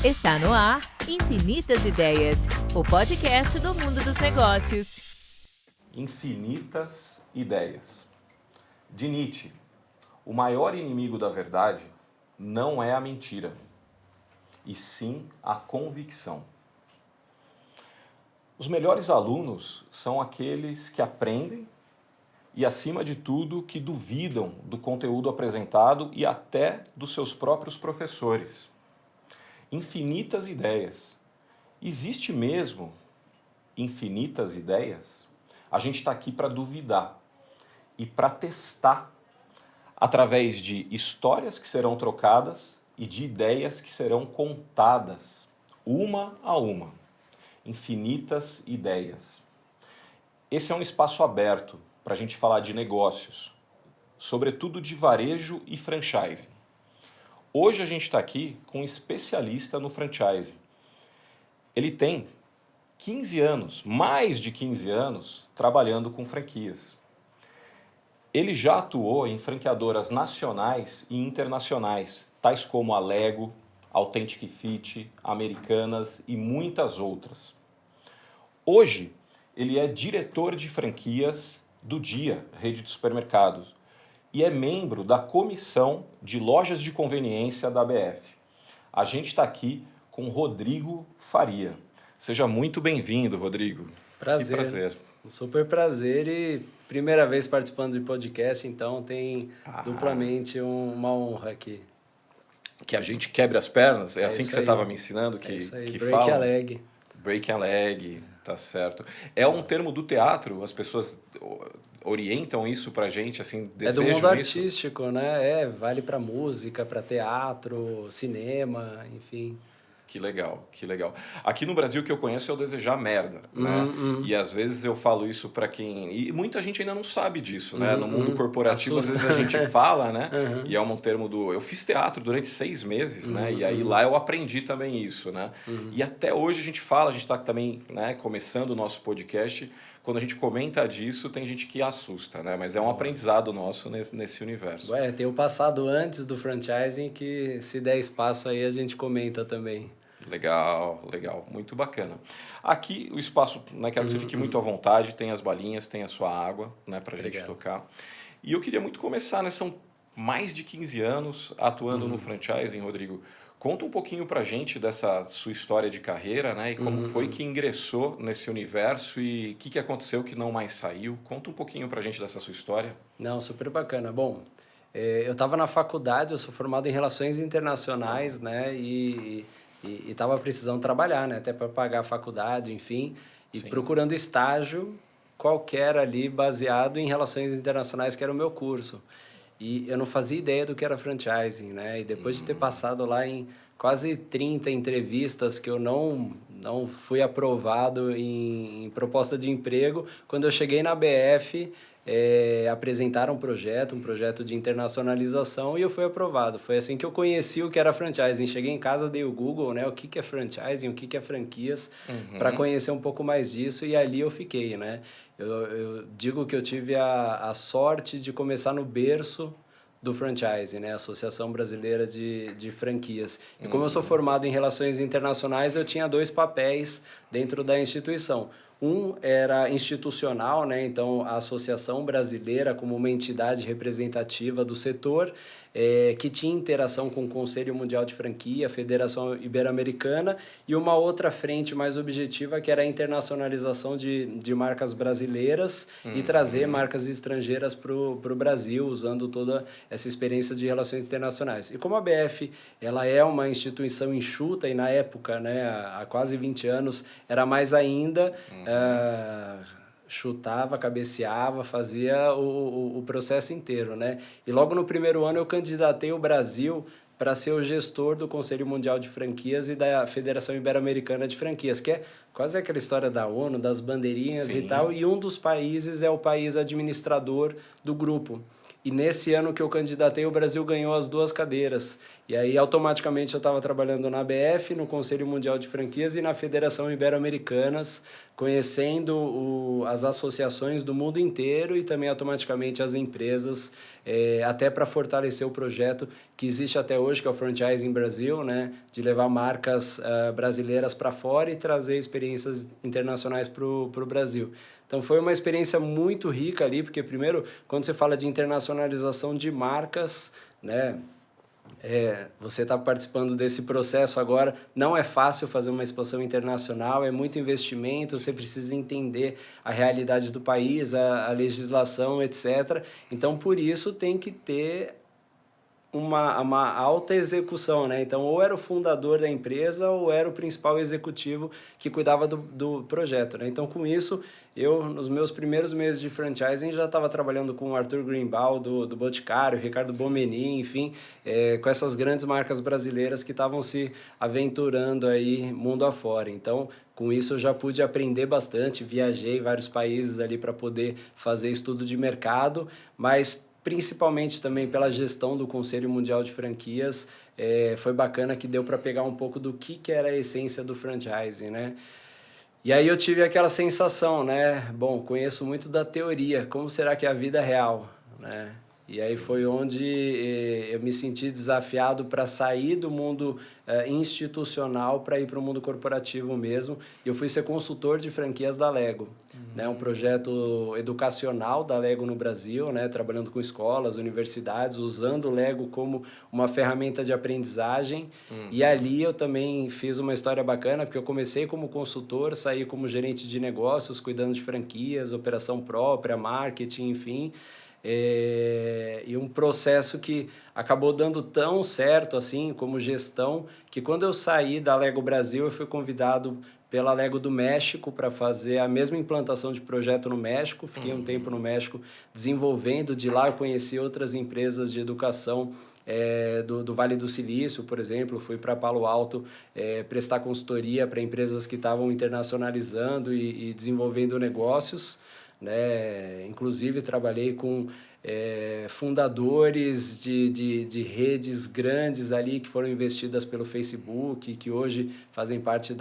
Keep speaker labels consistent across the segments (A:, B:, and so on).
A: Está no ar Infinitas Ideias, o podcast do mundo dos negócios.
B: Infinitas ideias. De Nietzsche, o maior inimigo da verdade não é a mentira, e sim a convicção. Os melhores alunos são aqueles que aprendem e, acima de tudo, que duvidam do conteúdo apresentado e até dos seus próprios professores. Infinitas ideias. Existe mesmo infinitas ideias? A gente está aqui para duvidar e para testar através de histórias que serão trocadas e de ideias que serão contadas, uma a uma. Infinitas ideias. Esse é um espaço aberto para a gente falar de negócios, sobretudo de varejo e franchising. Hoje a gente está aqui com um especialista no franchising. Ele tem 15 anos, mais de 15 anos, trabalhando com franquias. Ele já atuou em franqueadoras nacionais e internacionais, tais como a Lego, Authentic Fit, Americanas e muitas outras. Hoje, ele é diretor de franquias do Dia, rede de supermercados, e é membro da comissão de lojas de conveniência da ABF. A gente está aqui com Rodrigo Faria. Seja muito bem-vindo, Rodrigo.
C: Prazer.
B: Que prazer.
C: Um super prazer e primeira vez participando de podcast, então tem duplamente uma honra aqui.
B: Que a gente quebre as pernas, é assim que
C: isso
B: você
C: aí.
B: estava me ensinando que,
C: É isso aí,
B: que
C: break
B: fala?
C: a leg.
B: Break a leg, tá certo. É um termo do teatro, as pessoas orientam isso pra gente, assim, desejam
C: É do mundo
B: isso?
C: artístico, né? Vale para música, para teatro, cinema, enfim.
B: Que legal, que legal. Aqui no Brasil o que eu conheço é o desejar merda, né? E às vezes eu falo isso pra quem... E muita gente ainda não sabe disso, né? No mundo corporativo, às vezes a gente fala, né? E é um termo do... Eu fiz teatro durante 6 meses, né? E aí lá eu aprendi também isso, né? E até hoje a gente fala, a gente está também, né, começando o nosso podcast, quando a gente comenta disso, tem gente que assusta, né? Mas é um aprendizado nosso nesse universo.
C: Tem o passado antes do franchising que, se der espaço aí, a gente comenta também.
B: Legal, legal. Muito bacana. Aqui o espaço, né, quero que você fique muito à vontade, tem as balinhas, tem a sua água, né, pra gente tocar. E eu queria muito começar, né? São mais de 15 anos atuando no franchising, Rodrigo. Conta um pouquinho pra gente dessa sua história de carreira, né? E como foi que ingressou nesse universo e o que aconteceu que não mais saiu. Conta um pouquinho pra gente dessa sua história.
C: Não, super bacana. Bom, eu estava na faculdade, eu sou formado em Relações Internacionais, né? E estava precisando trabalhar, né? Até para pagar a faculdade, enfim. E procurando estágio qualquer ali baseado em Relações Internacionais, que era o meu curso. E eu não fazia ideia do que era franchising, né? E depois de ter passado lá em quase 30 entrevistas que eu não fui aprovado em proposta de emprego, quando eu cheguei na BF, apresentaram um projeto de internacionalização e eu fui aprovado. Foi assim que eu conheci o que era franchising. Cheguei em casa, dei o Google, né? O que é franchising, o que é franquias, para conhecer um pouco mais disso e ali eu fiquei, né? Eu digo que eu tive a sorte de começar no berço do franchising, né? Associação Brasileira de Franquias. E como eu sou formado em Relações Internacionais, eu tinha 2 papéis dentro da instituição. Um era institucional, né? Então a Associação Brasileira como uma entidade representativa do setor, que tinha interação com o Conselho Mundial de Franquia, a Federação Ibero-Americana, e uma outra frente mais objetiva que era a internacionalização de marcas brasileiras e trazer marcas estrangeiras para o Brasil, usando toda essa experiência de relações internacionais. E como a BF ela é uma instituição enxuta, e na época, né, há quase 20 anos, era mais ainda... chutava, cabeceava, fazia o processo inteiro, né? E logo no primeiro ano eu candidatei o Brasil para ser o gestor do Conselho Mundial de Franquias e da Federação Ibero-Americana de Franquias, que é quase aquela história da ONU, das bandeirinhas e tal, e um dos países é o país administrador do grupo. E nesse ano que eu candidatei, o Brasil ganhou as 2 cadeiras. E aí, automaticamente, eu estava trabalhando na ABF, no Conselho Mundial de Franquias e na Federação Ibero-Americanas, conhecendo as associações do mundo inteiro e também, automaticamente, as empresas, até para fortalecer o projeto que existe até hoje, que é o Franchising Brasil, né, de levar marcas brasileiras para fora e trazer experiências internacionais para o Brasil. Então, foi uma experiência muito rica ali, porque, primeiro, quando você fala de internacionalização de marcas, né, você está participando desse processo agora, não é fácil fazer uma expansão internacional, é muito investimento, você precisa entender a realidade do país, a legislação, etc. Então, por isso, tem que ter uma alta execução, né? Então, ou era o fundador da empresa ou era o principal executivo que cuidava do projeto, né? Então, com isso, eu, nos meus primeiros meses de franchising, já estava trabalhando com o Arthur Greenbaum, do Boticário, Ricardo Bomeni, enfim, com essas grandes marcas brasileiras que estavam se aventurando aí mundo afora. Então, com isso, eu já pude aprender bastante, viajei vários países ali para poder fazer estudo de mercado, mas principalmente também pela gestão do Conselho Mundial de Franquias, foi bacana que deu para pegar um pouco do que era a essência do franchising, né? E aí eu tive aquela sensação, né? Bom, conheço muito da teoria, como será que é a vida real, né? E aí foi onde eu me senti desafiado para sair do mundo institucional para ir para o mundo corporativo mesmo. E eu fui ser consultor de franquias da Lego, né? Um projeto educacional da Lego no Brasil, né? Trabalhando com escolas, universidades, usando o Lego como uma ferramenta de aprendizagem. E ali eu também fiz uma história bacana, porque eu comecei como consultor, saí como gerente de negócios, cuidando de franquias, operação própria, marketing, enfim. E um processo que acabou dando tão certo assim como gestão, que quando eu saí da Lego Brasil, eu fui convidado pela Lego do México para fazer a mesma implantação de projeto no México. Fiquei um tempo no México desenvolvendo. De lá eu conheci outras empresas de educação do Vale do Silício, por exemplo. Fui para Palo Alto prestar consultoria para empresas que estavam internacionalizando e desenvolvendo negócios, né? Inclusive trabalhei com fundadores de redes grandes ali que foram investidas pelo Facebook, que hoje fazem parte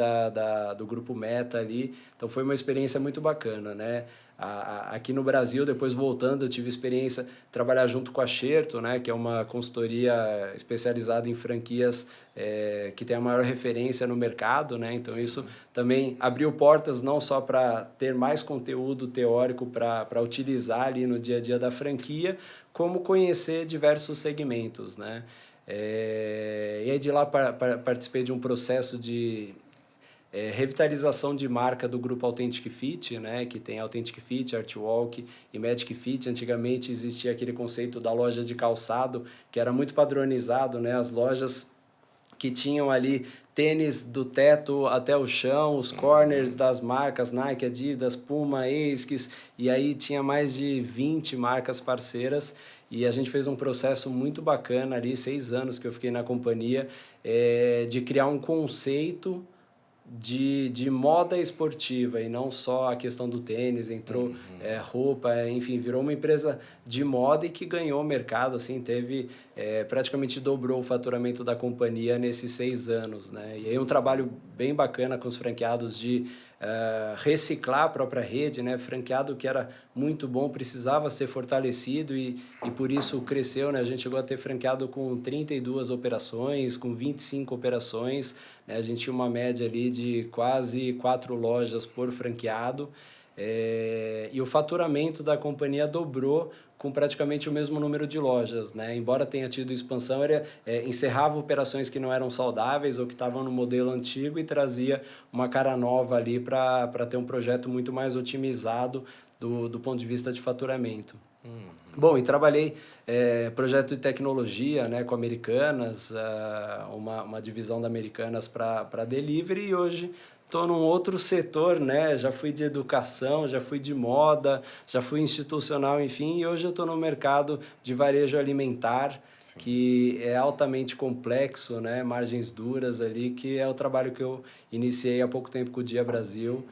C: do grupo Meta ali. Então foi uma experiência muito bacana, né? Aqui no Brasil, depois voltando, eu tive experiência de trabalhar junto com a Xerto, né, que é uma consultoria especializada em franquias que tem a maior referência no mercado, né? Então, isso também abriu portas não só para ter mais conteúdo teórico para utilizar ali no dia a dia da franquia, como conhecer diversos segmentos, né? E aí de lá participei de um processo de revitalização de marca do grupo Authentic Fit, né, que tem Authentic Fit, Artwalk e Magic Fit. Antigamente existia aquele conceito da loja de calçado, que era muito padronizado, né, as lojas que tinham ali tênis do teto até o chão, os corners das marcas Nike, Adidas, Puma, ASICS, e aí tinha mais de 20 marcas parceiras. E a gente fez um processo muito bacana ali, 6 anos que eu fiquei na companhia, de criar um conceito de moda esportiva e não só a questão do tênis. Entrou roupa, enfim, virou uma empresa de moda e que ganhou o mercado, assim, teve, praticamente dobrou o faturamento da companhia nesses 6 anos, né? E aí um trabalho bem bacana com os franqueados de reciclar a própria rede, né? Franqueado que era muito bom, precisava ser fortalecido e por isso cresceu, né? A gente chegou a ter franqueado com 32 operações, com 25 operações, né? A gente tinha uma média ali de quase 4 lojas por franqueado, e o faturamento da companhia dobrou com praticamente o mesmo número de lojas, né? Embora tenha tido expansão, encerrava operações que não eram saudáveis ou que estavam no modelo antigo e trazia uma cara nova ali para ter um projeto muito mais otimizado do ponto de vista de faturamento. Bom, e trabalhei projeto de tecnologia, né, com Americanas, uma divisão da Americanas para delivery, e hoje estou num outro setor, né? Já fui de educação, já fui de moda, já fui institucional, enfim, e hoje eu estou no mercado de varejo alimentar, sim, que é altamente complexo, né? Margens duras ali, que é o trabalho que eu iniciei há pouco tempo com o Dia Brasil,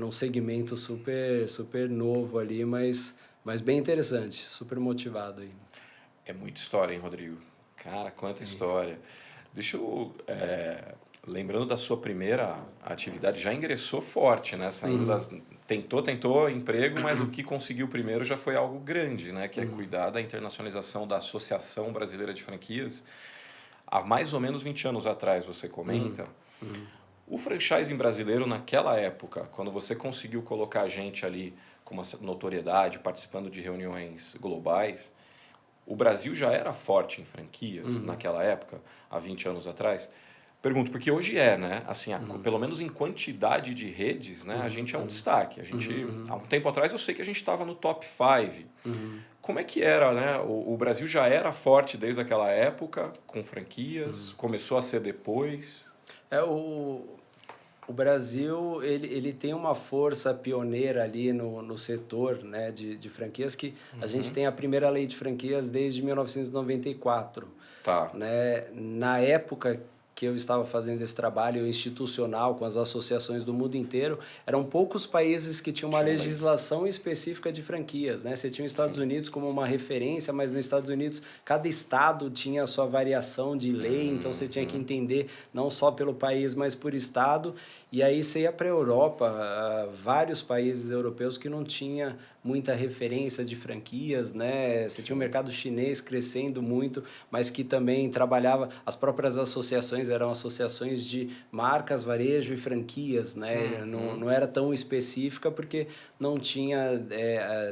C: num segmento super novo ali, mas bem interessante, super motivado aí.
B: É muita história, hein, Rodrigo? Cara, quanta história. Deixa eu... lembrando da sua primeira atividade, já ingressou forte, né? Saindo das... Tentou emprego, mas o que conseguiu primeiro já foi algo grande, né? Que é cuidar da internacionalização da Associação Brasileira de Franquias. Há mais ou menos 20 anos atrás, você comenta. O franchising brasileiro, naquela época, quando você conseguiu colocar a gente ali com uma notoriedade, participando de reuniões globais, o Brasil já era forte em franquias naquela época, há 20 anos atrás? Pergunto, porque hoje né? Assim, pelo menos em quantidade de redes, né? A gente é um destaque. A gente, há um tempo atrás, eu sei que a gente estava no top 5. Como é que era, né? O Brasil já era forte desde aquela época, com franquias, começou a ser depois.
C: O Brasil ele tem uma força pioneira ali no setor, né, de franquias, que a gente tem a primeira lei de franquias desde 1994.
B: Tá.
C: Né? Na época que eu estava fazendo esse trabalho institucional com as associações do mundo inteiro, eram poucos países que tinham uma legislação específica de franquias, né? Você tinha os Estados Unidos como uma referência, mas nos Estados Unidos cada estado tinha a sua variação de lei, então você tinha que entender não só pelo país, mas por estado. E aí você ia para a Europa, vários países europeus que não tinha muita referência de franquias, né? Você tinha o mercado chinês crescendo muito, mas que também trabalhava, as próprias associações eram associações de marcas, varejo e franquias, né? Não era tão específica porque não tinha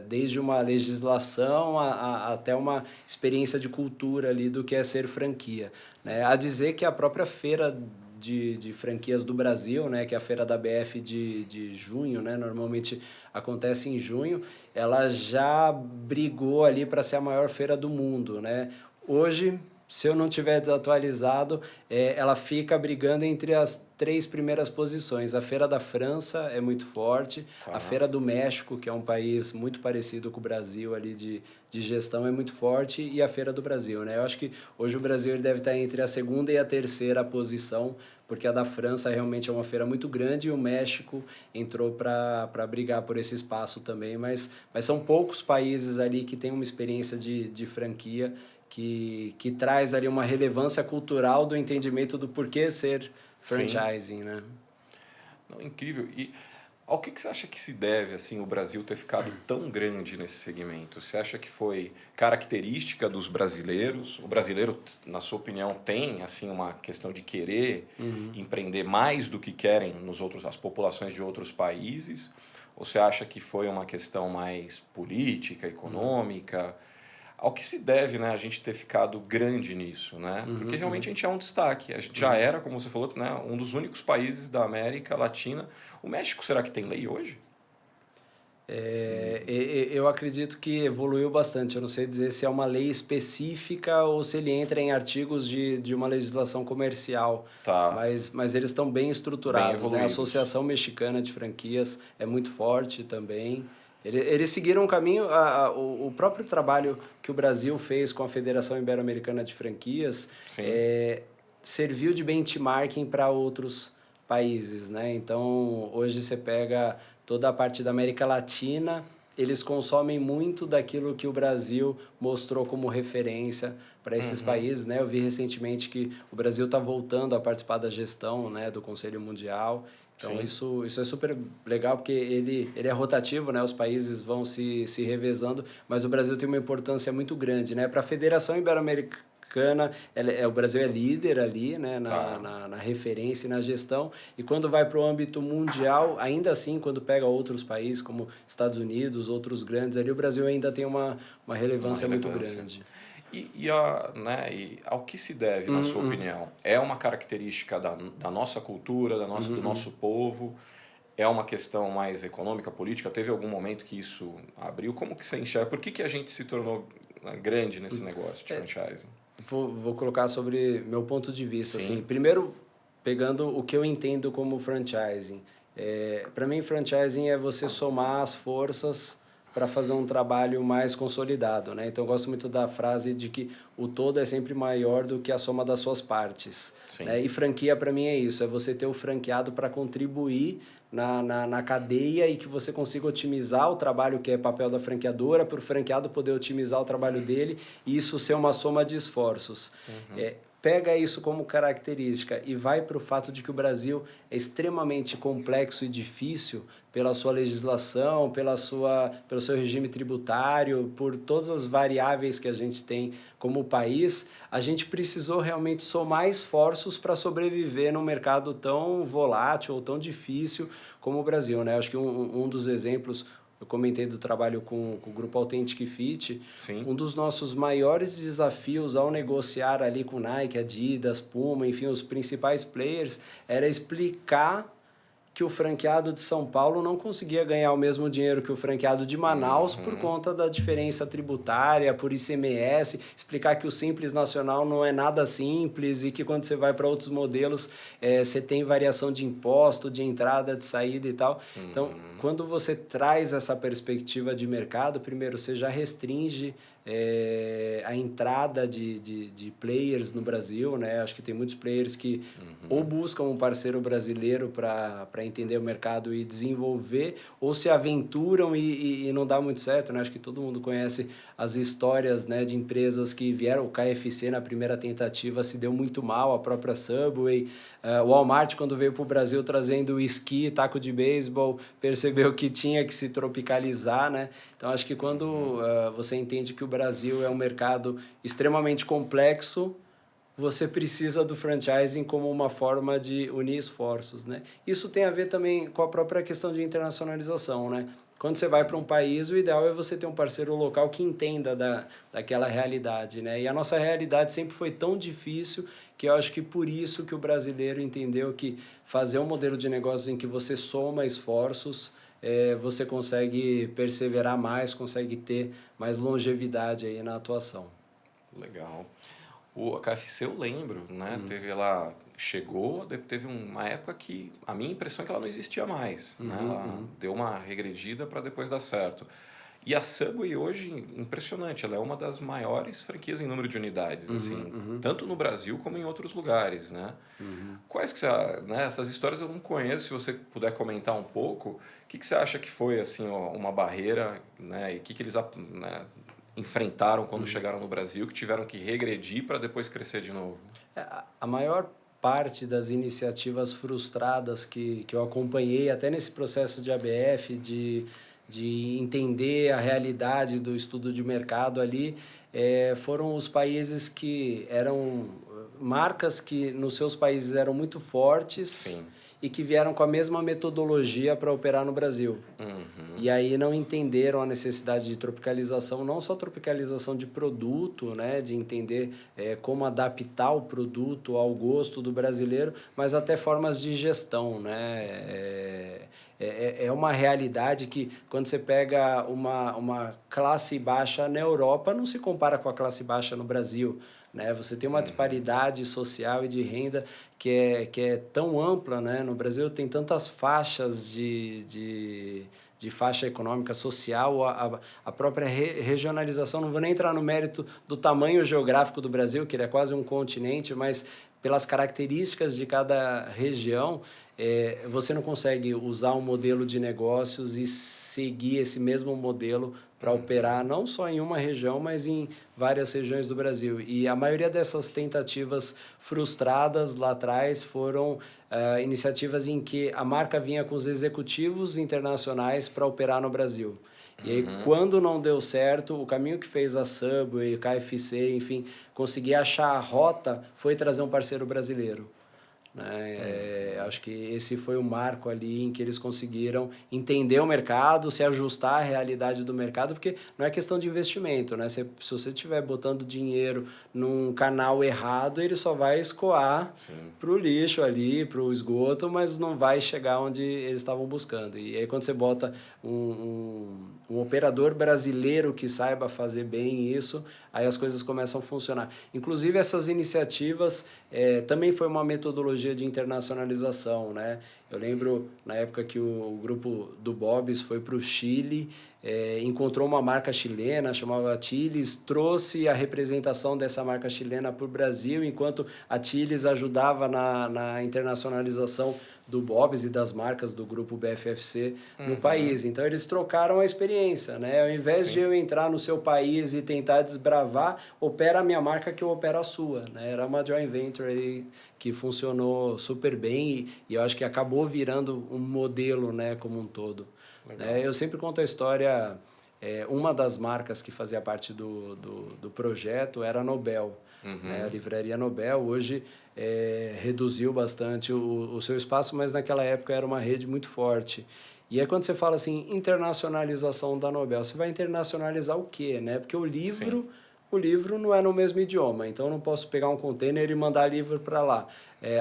C: desde uma legislação até uma experiência de cultura ali do que é ser franquia, né? A dizer que a própria feira de franquias do Brasil, né, que é a feira da BF de junho, né, normalmente acontece em junho, ela já brigou ali para ser a maior feira do mundo, né? Hoje, se eu não tiver desatualizado, ela fica brigando entre as 3 primeiras posições. A Feira da França é muito forte, a Feira do México, que é um país muito parecido com o Brasil ali de gestão, é muito forte, e a Feira do Brasil, né? Eu acho que hoje o Brasil ele deve estar entre a segunda e a terceira posição, porque a da França realmente é uma feira muito grande e o México entrou para brigar por esse espaço também, mas são poucos países ali que têm uma experiência de franquia que traz ali uma relevância cultural do entendimento do porquê ser franchising, né?
B: Não, incrível. E ao que você acha que se deve assim o Brasil ter ficado tão grande nesse segmento? Você acha que foi característica dos brasileiros? O brasileiro, na sua opinião, tem assim uma questão de querer empreender mais do que querem as populações de outros países? Ou você acha que foi uma questão mais política, econômica? Ao que se deve, né, a gente ter ficado grande nisso, né? Porque realmente a gente é um destaque. A gente já era, como você falou, né, um dos únicos países da América Latina. O México, será que tem lei hoje?
C: Eu acredito que evoluiu bastante. Eu não sei dizer se é uma lei específica ou se ele entra em artigos de uma legislação comercial.
B: Tá.
C: Mas eles estão bem estruturados,
B: Bem
C: né? A Associação Mexicana de Franquias é muito forte também. Eles seguiram um caminho, o próprio trabalho que o Brasil fez com a Federação Ibero-Americana de Franquias serviu de benchmarking para outros países, né? Então, hoje você pega toda a parte da América Latina, eles consomem muito daquilo que o Brasil mostrou como referência para esses países, né? Eu vi recentemente que o Brasil está voltando a participar da gestão, né, do Conselho Mundial. Então, isso é super legal, porque ele é rotativo, né? Os países vão se revezando, mas o Brasil tem uma importância muito grande, né? Para a Federação Ibero-Americana, o Brasil é líder ali, né? Na referência e na gestão. E quando vai para o âmbito mundial, ainda assim, quando pega outros países, como Estados Unidos, outros grandes ali, o Brasil ainda tem uma relevância muito grande.
B: E ao que se deve, na sua opinião? É uma característica da nossa cultura, do nosso povo? É uma questão mais econômica, política? Teve algum momento que isso abriu? Como que você enxerga? Por que a gente se tornou grande nesse negócio de franchising?
C: Vou colocar sobre meu ponto de vista. Assim. Primeiro, pegando o que eu entendo como franchising. Para mim, franchising é você somar as forças para fazer um trabalho mais consolidado, né? Então, eu gosto muito da frase de que o todo é sempre maior do que a soma das suas partes. Né? E franquia, para mim, é isso. É você ter o franqueado para contribuir na cadeia e que você consiga otimizar o trabalho que é papel da franqueadora, para o franqueado poder otimizar o trabalho dele e isso ser uma soma de esforços. Pega isso como característica e vai para o fato de que o Brasil é extremamente complexo e difícil pela sua legislação, pelo seu regime tributário, por todas as variáveis que a gente tem como país, a gente precisou realmente somar esforços para sobreviver num mercado tão volátil ou tão difícil como o Brasil, né? Acho que um dos exemplos, eu comentei do trabalho com o grupo Authentic Fit.
B: Sim.
C: Um dos nossos maiores desafios ao negociar ali com Nike, Adidas, Puma, enfim, os principais players, era explicar que o franqueado de São Paulo não conseguia ganhar o mesmo dinheiro que o franqueado de Manaus por conta da diferença tributária, por ICMS, explicar que o Simples Nacional não é nada simples e que quando você vai para outros modelos você tem variação de imposto, de entrada, de saída e tal. Então, quando você traz essa perspectiva de mercado, primeiro, você já restringe a entrada de players no Brasil, né? Acho que tem muitos players que ou buscam um parceiro brasileiro para entender o mercado e desenvolver, ou se aventuram e não dá muito certo, né? Acho que todo mundo conhece as histórias, né, de empresas que vieram, o KFC na primeira tentativa se deu muito mal, a própria Subway, o Walmart quando veio para o Brasil trazendo esqui, taco de beisebol, percebeu que tinha que se tropicalizar, né? Então acho que quando você entende que o Brasil é um mercado extremamente complexo, você precisa do franchising como uma forma de unir esforços, né? Isso tem a ver também com a própria questão de internacionalização, né? Quando você vai para um país, o ideal é você ter um parceiro local que entenda daquela realidade, né? E a nossa realidade sempre foi tão difícil que eu acho que por isso que o brasileiro entendeu que fazer um modelo de negócios em que você soma esforços, você consegue perseverar mais, consegue ter mais longevidade aí na atuação.
B: Legal. O KFC eu lembro, né? Teve ela chegou, teve uma época que a minha impressão é que ela não existia mais, né? Ela deu uma regredida para depois dar certo. E a Subway hoje, impressionante, ela é uma das maiores franquias em número de unidades, assim, tanto no Brasil como em outros lugares, né? Quais que você, né, essas histórias eu não conheço, se você puder comentar um pouco, o que você acha que foi, assim, uma barreira, né? E o que eles, né, enfrentaram quando chegaram no Brasil, que tiveram que regredir para depois crescer de novo?
C: A maior parte das iniciativas frustradas que eu acompanhei, até nesse processo de ABF, de entender a realidade do estudo de mercado ali, foram os países que eram marcas que nos seus países eram muito fortes. Sim. E que vieram com a mesma metodologia para operar no Brasil. E aí não entenderam a necessidade de tropicalização, não só tropicalização de produto, né, de entender como adaptar o produto ao gosto do brasileiro, mas até formas de gestão, né? É uma realidade que quando você pega uma classe baixa na Europa, não se compara com a classe baixa no Brasil. Né? Você tem uma disparidade social e de renda que é tão ampla, né? No Brasil tem tantas faixas de faixa econômica, social, a própria regionalização, não vou nem entrar no mérito do tamanho geográfico do Brasil, que ele é quase um continente, mas pelas características de cada região, você não consegue usar um modelo de negócios e seguir esse mesmo modelo para operar não só em uma região, mas em várias regiões do Brasil. E a maioria dessas tentativas frustradas lá atrás foram iniciativas em que a marca vinha com os executivos internacionais para operar no Brasil. E aí, quando não deu certo, o caminho que fez a Subway, o KFC, enfim, conseguir achar a rota foi trazer um parceiro brasileiro. Né? Acho que esse foi o marco ali em que eles conseguiram entender o mercado, se ajustar à realidade do mercado, porque não é questão de investimento, né? Se você estiver botando dinheiro num canal errado, ele só vai escoar para o lixo ali, para o esgoto, mas não vai chegar onde eles estavam buscando. E aí quando você bota um operador brasileiro que saiba fazer bem isso, aí as coisas começam a funcionar. Inclusive essas iniciativas também foi uma metodologia de internacionalização, né? Eu lembro na época que o grupo do Bob's foi para o Chile, encontrou uma marca chilena, chamava Chiles, trouxe a representação dessa marca chilena para o Brasil, enquanto a Chiles ajudava na internacionalização do Bob's e das marcas do grupo BFFC no país. Então, eles trocaram a experiência, né? Ao invés de eu entrar no seu país e tentar desbravar, opera a minha marca que eu opero a sua, né? Era uma joint venture aí que funcionou super bem e eu acho que acabou virando um modelo, né, como um todo. Eu sempre conto a história, uma das marcas que fazia parte do projeto era a Nobel, né? A livraria Nobel. Hoje reduziu bastante o seu espaço, mas naquela época era uma rede muito forte. E aí quando você fala assim, internacionalização da Nobel, você vai internacionalizar o quê, né? Porque o livro não é no mesmo idioma, então eu não posso pegar um container e mandar livro para lá.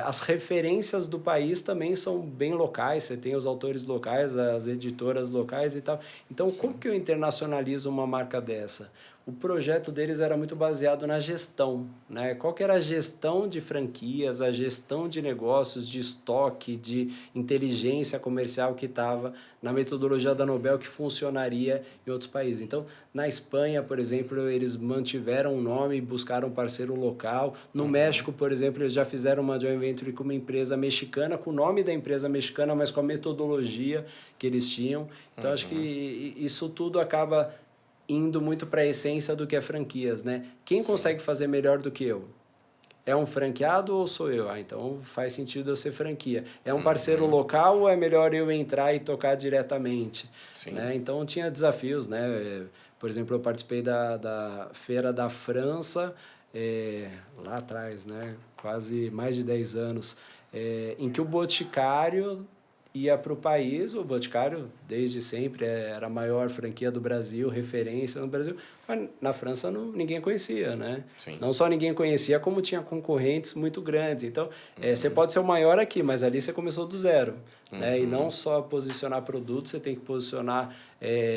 C: As referências do país também são bem locais, você tem os autores locais, as editoras locais e tal. Então, como que eu internacionalizo uma marca dessa? O projeto deles era muito baseado na gestão, né? Qual que era a gestão de franquias, a gestão de negócios, de estoque, de inteligência comercial que estava na metodologia da Nobel que funcionaria em outros países. Então, na Espanha, por exemplo, eles mantiveram o nome, buscaram um parceiro local. No México, por exemplo, eles já fizeram uma joint venture com uma empresa mexicana, com o nome da empresa mexicana, mas com a metodologia que eles tinham. Então, acho que isso tudo acaba indo muito para a essência do que é franquias, né? Quem consegue fazer melhor do que eu? É um franqueado ou sou eu? Então faz sentido eu ser franquia. É um parceiro local ou é melhor eu entrar e tocar diretamente? Né? Então tinha desafios, né? Por exemplo, eu participei da Feira da França, lá atrás, né? Quase mais de 10 anos, em que o Boticário ia para o país. O Boticário, desde sempre, era a maior franquia do Brasil, referência no Brasil, mas na França ninguém conhecia, né? Não só ninguém conhecia, como tinha concorrentes muito grandes. Então, você pode ser o maior aqui, mas ali você começou do zero. Né? E não só posicionar produtos, você tem que posicionar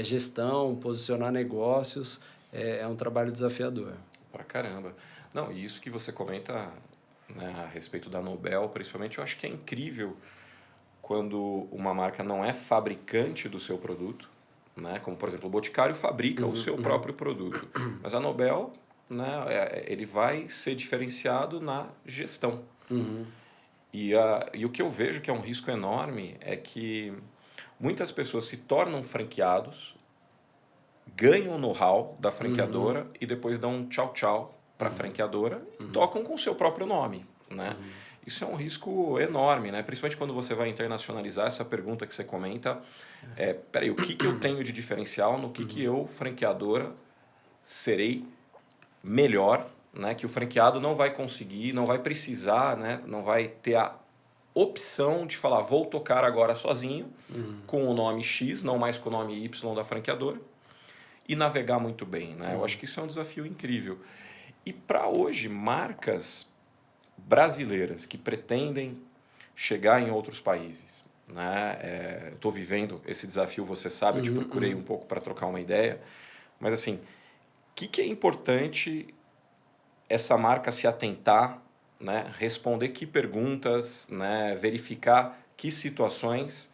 C: gestão, posicionar negócios. É um trabalho desafiador.
B: Pra caramba. Não, e isso que você comenta, né, a respeito da Nobel, principalmente, eu acho que é incrível quando uma marca não é fabricante do seu produto, né? Como, por exemplo, o Boticário fabrica o seu próprio produto. Mas a Nobel, né, ele vai ser diferenciado na gestão. E o que eu vejo que é um risco enorme é que muitas pessoas se tornam franqueados, ganham o know-how da franqueadora e depois dão um tchau-tchau para a franqueadora e tocam com o seu próprio nome, né? Isso é um risco enorme, né? Principalmente quando você vai internacionalizar. Essa pergunta que você comenta, peraí, o que eu tenho de diferencial, no que eu, franqueadora, serei melhor, né? Que o franqueado não vai conseguir, não vai precisar, né? Não vai ter a opção de falar, vou tocar agora sozinho, com o nome X, não mais com o nome Y da franqueadora, e navegar muito bem, né? Eu acho que isso é um desafio incrível. E para hoje, marcas brasileiras que pretendem chegar em outros países, né? Estou vivendo esse desafio, você sabe, eu te procurei um pouco para trocar uma ideia, mas assim, o que é importante essa marca se atentar, né? Responder que perguntas, né? Verificar que situações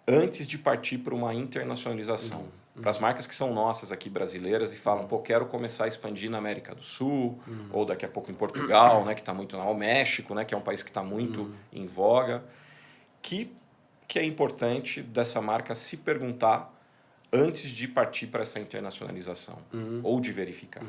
B: antes de partir para uma internacionalização. Para as marcas que são nossas aqui brasileiras e falam, pô, quero começar a expandir na América do Sul, ou daqui a pouco em Portugal, né, que está muito o México, né, que é um país que está muito em voga, que é importante dessa marca se perguntar antes de partir para essa internacionalização, ou de verificar?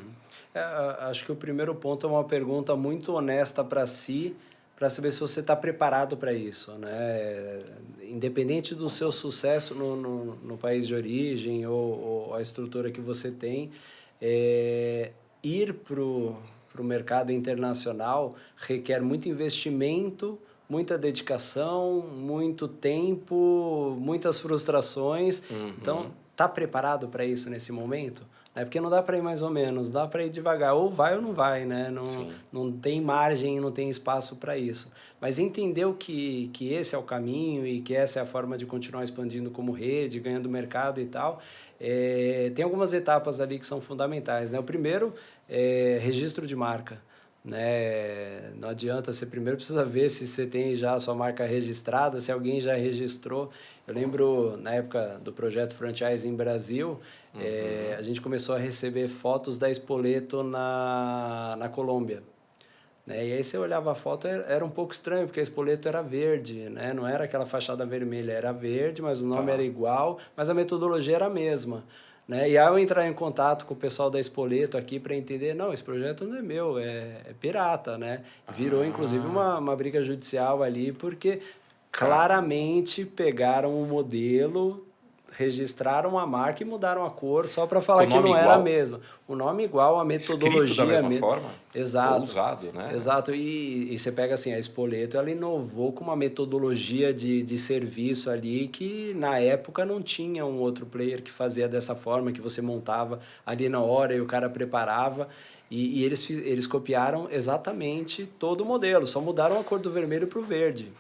C: Acho que o primeiro ponto é uma pergunta muito honesta para si, para saber se você está preparado para isso, né? Independente do seu sucesso no país de origem ou a estrutura que você tem, ir para o mercado internacional requer muito investimento, muita dedicação, muito tempo, muitas frustrações. Então, está preparado para isso nesse momento? Porque não dá para ir mais ou menos, dá para ir devagar, ou vai ou não vai, né? Não tem margem, não tem espaço para isso. Mas entender que esse é o caminho e que essa é a forma de continuar expandindo como rede, ganhando mercado e tal, tem algumas etapas ali que são fundamentais, né? O primeiro é registro de marca. né? Não adianta, você primeiro precisa ver se você tem já a sua marca registrada, se alguém já registrou. Eu lembro, na época do projeto Franchise em Brasil, a gente começou a receber fotos da Spoleto na Colômbia. Né? E aí você olhava a foto, era um pouco estranho, porque a Spoleto era verde, né? Não era aquela fachada vermelha, era verde, mas o nome era igual, mas a metodologia era a mesma. Né? E aí eu entrar em contato com o pessoal da Spoleto aqui para entender, não, esse projeto não é meu, é pirata, né? Virou, inclusive, uma briga judicial ali, porque claramente pegaram o modelo, registraram a marca e mudaram a cor só para falar que não era a mesma. O nome igual, a metodologia...
B: Escrito da mesma forma?
C: Exato.
B: Ou usado, né?
C: Exato. E você pega assim, a Spoleto, ela inovou com uma metodologia de serviço ali que na época não tinha um outro player que fazia dessa forma, que você montava ali na hora e o cara preparava. E eles copiaram exatamente todo o modelo, só mudaram a cor do vermelho para o verde.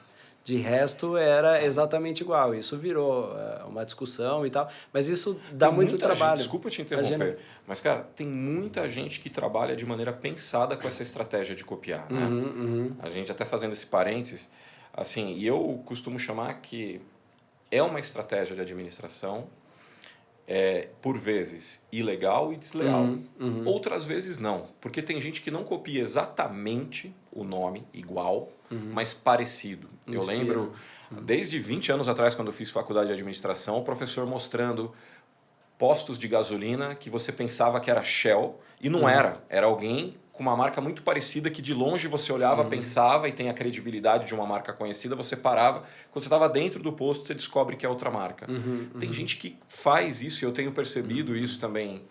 C: De resto, era exatamente igual. Isso virou uma discussão e tal. Mas isso dá muito trabalho.
B: Desculpa te interromper. Imagina. Mas, cara, tem muita gente que trabalha de maneira pensada com essa estratégia de copiar. Né? A gente até fazendo esse parênteses, assim, e eu costumo chamar que é uma estratégia de administração, por vezes, ilegal e desleal. Outras vezes não. Porque tem gente que não copia exatamente o nome igual, mas parecido. Eu lembro, desde 20 anos atrás, quando eu fiz faculdade de administração, o professor mostrando postos de gasolina que você pensava que era Shell e não era. Era alguém com uma marca muito parecida que de longe você olhava, pensava e tem a credibilidade de uma marca conhecida, você parava. Quando você estava dentro do posto, você descobre que é outra marca. Tem gente que faz isso, e eu tenho percebido isso também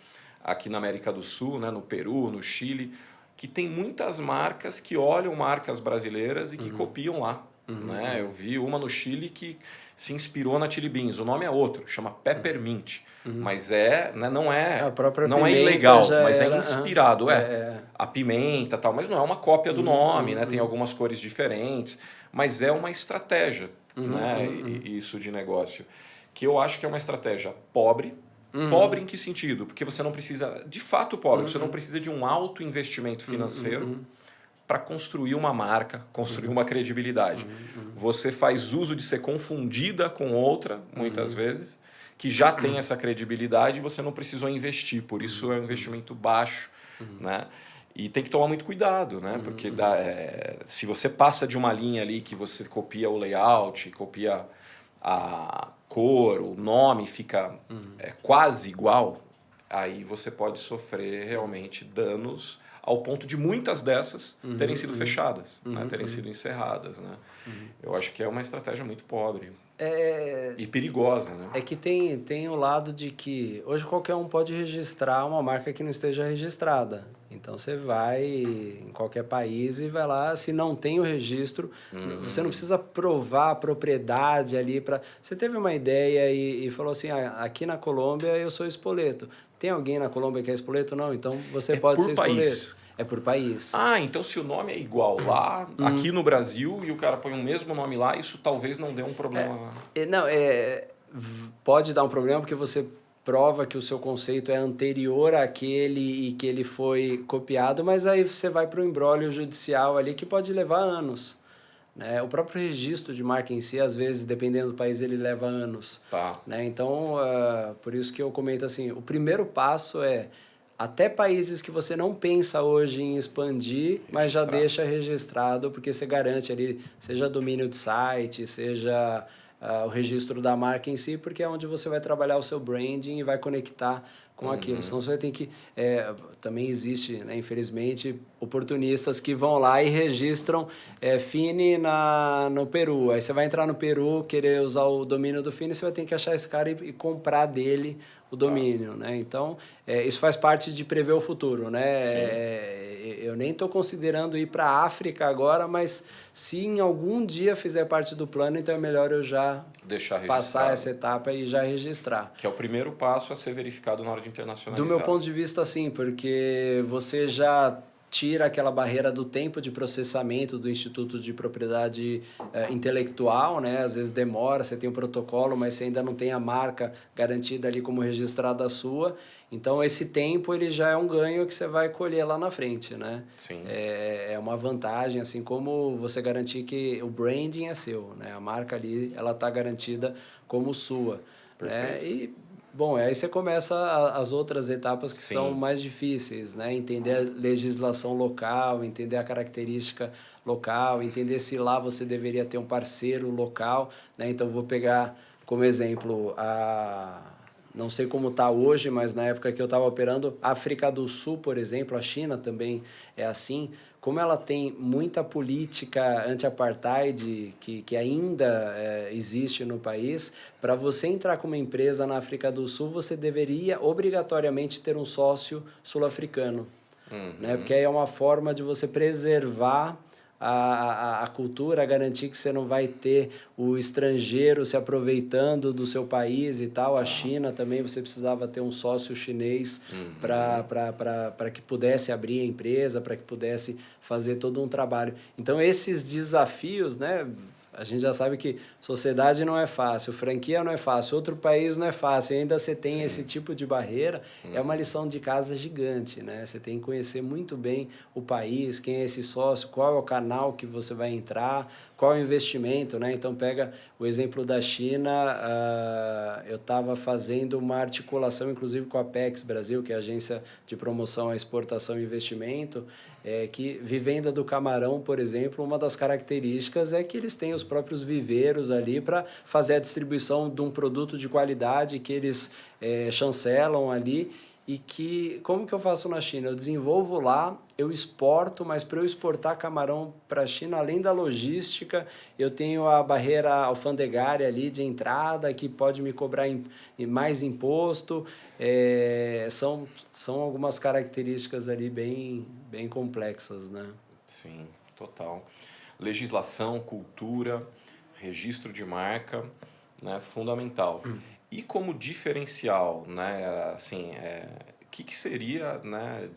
B: aqui na América do Sul, né, no Peru, no Chile, que tem muitas marcas que olham marcas brasileiras e que copiam lá. Né? Eu vi uma no Chile que se inspirou na Chili Beans. O nome é outro, chama Peppermint. Mas né, não é ilegal, mas é inspirado. A pimenta tal, mas não é uma cópia do nome, né? Tem algumas cores diferentes, mas é uma estratégia, né? Isso de negócio. Que eu acho que é uma estratégia pobre. Pobre em que sentido? Porque você não precisa, de fato pobre, você não precisa de um alto investimento financeiro para construir uma marca, construir uma credibilidade. Você faz uso de ser confundida com outra, muitas vezes, que já tem essa credibilidade e você não precisou investir, por isso é um investimento baixo. Né? E tem que tomar muito cuidado, né? Porque se você passa de uma linha ali que você copia o layout, copia a cor, o nome fica quase igual, aí você pode sofrer realmente danos ao ponto de muitas dessas terem sido fechadas, né? Terem sido encerradas. Né? Eu acho que é uma estratégia muito pobre e perigosa. Né?
C: É que tem o lado de que hoje qualquer um pode registrar uma marca que não esteja registrada. Então você vai em qualquer país e vai lá, se não tem o registro, você não precisa provar a propriedade ali para. Você teve uma ideia e falou assim: aqui na Colômbia eu sou Spoleto. Tem alguém na Colômbia que é Spoleto? Não, então você pode ser Spoleto. É por país.
B: Então se o nome é igual lá, aqui no Brasil, e o cara põe o mesmo nome lá, isso talvez não dê um problema.
C: Pode dar um problema porque você prova que o seu conceito é anterior àquele e que ele foi copiado, mas aí você vai para o imbróglio judicial ali que pode levar anos. Né? O próprio registro de marca em si, às vezes, dependendo do país, ele leva anos. Né? Então, por isso que eu comento assim, o primeiro passo é até países que você não pensa hoje em expandir, mas já deixa registrado, porque você garante ali, seja domínio de site, seja o registro da marca em si, porque é onde você vai trabalhar o seu branding e vai conectar com aquilo. Senão você vai ter que... também existe, né, infelizmente, oportunistas que vão lá e registram Fini no Peru. Aí você vai entrar no Peru, querer usar o domínio do Fini, você vai ter que achar esse cara e comprar dele o domínio. Né? Então, isso faz parte de prever o futuro. Né? Eu nem estou considerando ir para a África agora, mas se em algum dia fizer parte do plano, então é melhor eu já passar essa etapa e já registrar.
B: Que é o primeiro passo a ser verificado na hora de internacionalizar.
C: Do meu ponto de vista, sim, porque você já tira aquela barreira do tempo de processamento do Instituto de Propriedade Intelectual, né? Às vezes demora, você tem um protocolo, mas você ainda não tem a marca garantida ali como registrada sua. Então, esse tempo ele já é um ganho que você vai colher lá na frente, né?
B: Sim.
C: É uma vantagem, assim como você garantir que o branding é seu, né? A marca ali, ela está garantida como sua. Né? E, bom, aí você começa as outras etapas que
B: Sim.
C: são mais difíceis, né? Entender a legislação local, entender a característica local, entender se lá você deveria ter um parceiro local, né? Então, vou pegar como exemplo não sei como está hoje, mas na época que eu estava operando, a África do Sul, por exemplo, a China também é assim. Como ela tem muita política anti-apartheid que ainda existe no país, para você entrar com uma empresa na África do Sul, você deveria obrigatoriamente ter um sócio sul-africano. Né? Porque aí é uma forma de você preservar a cultura, garantir que você não vai ter o estrangeiro se aproveitando do seu país e tal. A China também, você precisava ter um sócio chinês para que pudesse abrir a empresa, para que pudesse fazer todo um trabalho. Então, esses desafios, né? A gente já sabe que sociedade não é fácil, franquia não é fácil, outro país não é fácil, e ainda você tem esse tipo de barreira, é uma lição de casa gigante, né? Você tem que conhecer muito bem o país, quem é esse sócio, qual é o canal que você vai entrar, qual é o investimento, né? Então, pega o exemplo da China, eu estava fazendo uma articulação, inclusive com a Apex Brasil, que é a Agência de Promoção à Exportação e Investimento, que vivenda do camarão, por exemplo, uma das características é que eles têm os próprios viveiros ali para fazer a distribuição de um produto de qualidade que eles chancelam ali e que, como que eu faço na China? Eu desenvolvo lá, eu exporto, mas para eu exportar camarão para a China, além da logística, eu tenho a barreira alfandegária ali de entrada, que pode me cobrar mais imposto. São algumas características ali bem complexas, né?
B: Sim, total. Legislação, cultura, registro de marca, né, fundamental. E como diferencial, né, assim, que seria, né,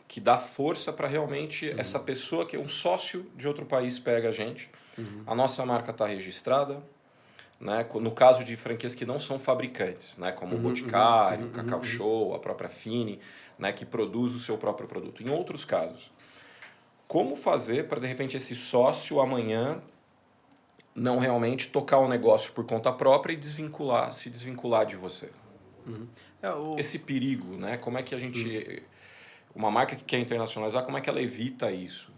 B: que dá força para realmente essa pessoa que é um sócio de outro país pega a gente, a nossa marca está registrada, né, no caso de franquias que não são fabricantes, né, como o Boticário, Cacau Show, a própria Fini, né, que produz o seu próprio produto. Em outros casos, como fazer para, de repente, esse sócio amanhã não realmente tocar o negócio por conta própria e se desvincular de você? Esse perigo, né? Como é que a gente... Uma marca que quer internacionalizar, como é que ela evita isso?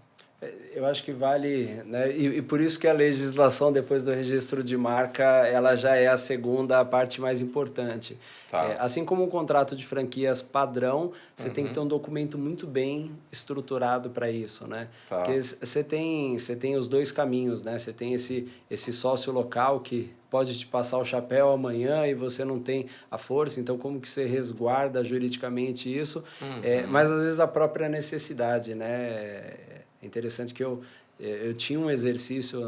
C: Eu acho que vale, né? E por isso que a legislação depois do registro de marca, ela já é a segunda parte mais importante.
B: Tá.
C: Assim como um contrato de franquias padrão, você tem que ter um documento muito bem estruturado para isso, né?
B: Tá.
C: Porque você tem os dois caminhos, né? Você tem esse sócio local que pode te passar o chapéu amanhã e você não tem a força, então como que você resguarda juridicamente isso? Mas às vezes a própria necessidade, né? É interessante que eu tinha um exercício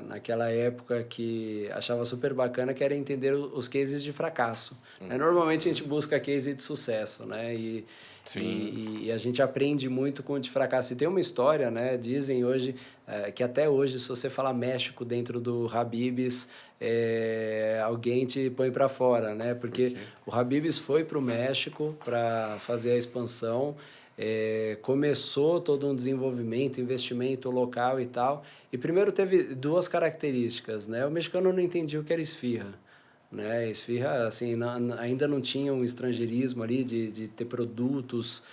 C: naquela época que achava super bacana, que era entender os cases de fracasso. Normalmente a gente busca case de sucesso, né? E a gente aprende muito com o de fracasso. E tem uma história, né? Dizem hoje que até hoje, se você falar México dentro do Habib's, alguém te põe para fora, né? Porque o Habib's foi para o México para fazer a expansão. Começou todo um desenvolvimento, investimento local e tal. E primeiro teve duas características, né? O mexicano não entendia o que era esfirra, né? Esfirra, assim, ainda não tinha um estrangeirismo ali de ter produtos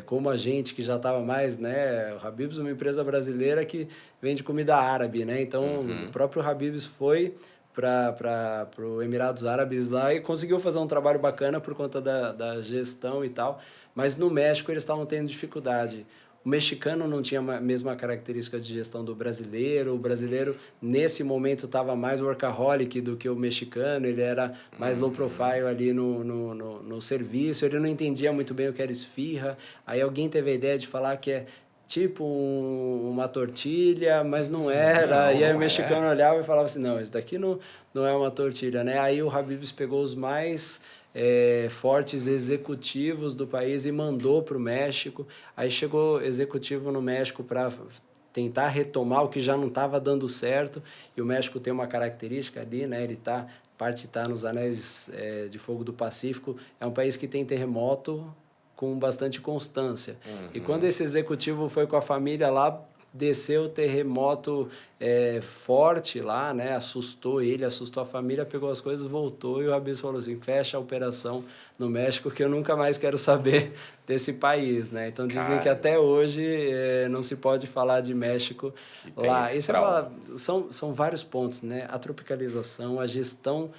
C: como a gente que já estava mais, né? O Habib's é uma empresa brasileira que vende comida árabe, né? Então, o próprio Habib's foi para os Emirados Árabes lá e conseguiu fazer um trabalho bacana por conta da gestão e tal, mas no México eles estavam tendo dificuldade. O mexicano não tinha a mesma característica de gestão do brasileiro, o brasileiro nesse momento estava mais workaholic do que o mexicano, ele era mais low profile ali no serviço, ele não entendia muito bem o que era esfirra, aí alguém teve a ideia de falar que é tipo uma tortilha, mas não era. E aí o mexicano olhava e falava assim, não, isso daqui não é uma tortilha, né? Aí o Habib's pegou os mais fortes executivos do país e mandou para o México. Aí chegou executivo no México para tentar retomar o que já não estava dando certo, e o México tem uma característica ali, né? Ele parte está nos anéis de fogo do Pacífico, é um país que tem terremoto com bastante constância. E quando esse executivo foi com a família lá, desceu o terremoto forte lá, né? Assustou ele, assustou a família, pegou as coisas, voltou, e o Habib falou assim, fecha a operação no México, que eu nunca mais quero saber desse país, né? Então dizem que até hoje não se pode falar de México lá. E você fala, são vários pontos, né? A tropicalização, a gestão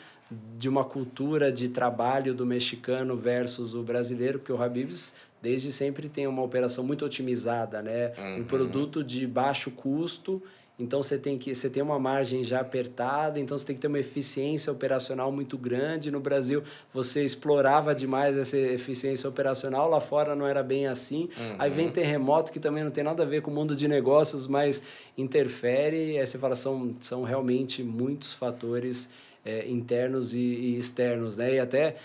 C: de uma cultura de trabalho do mexicano versus o brasileiro, porque o Habib's desde sempre tem uma operação muito otimizada, né? Um produto de baixo custo, então você tem uma margem já apertada, então você tem que ter uma eficiência operacional muito grande. No Brasil você explorava demais essa eficiência operacional, lá fora não era bem assim. Aí vem terremoto, que também não tem nada a ver com o mundo de negócios, mas interfere. Aí você fala, são realmente muitos fatores internos e externos, né? E até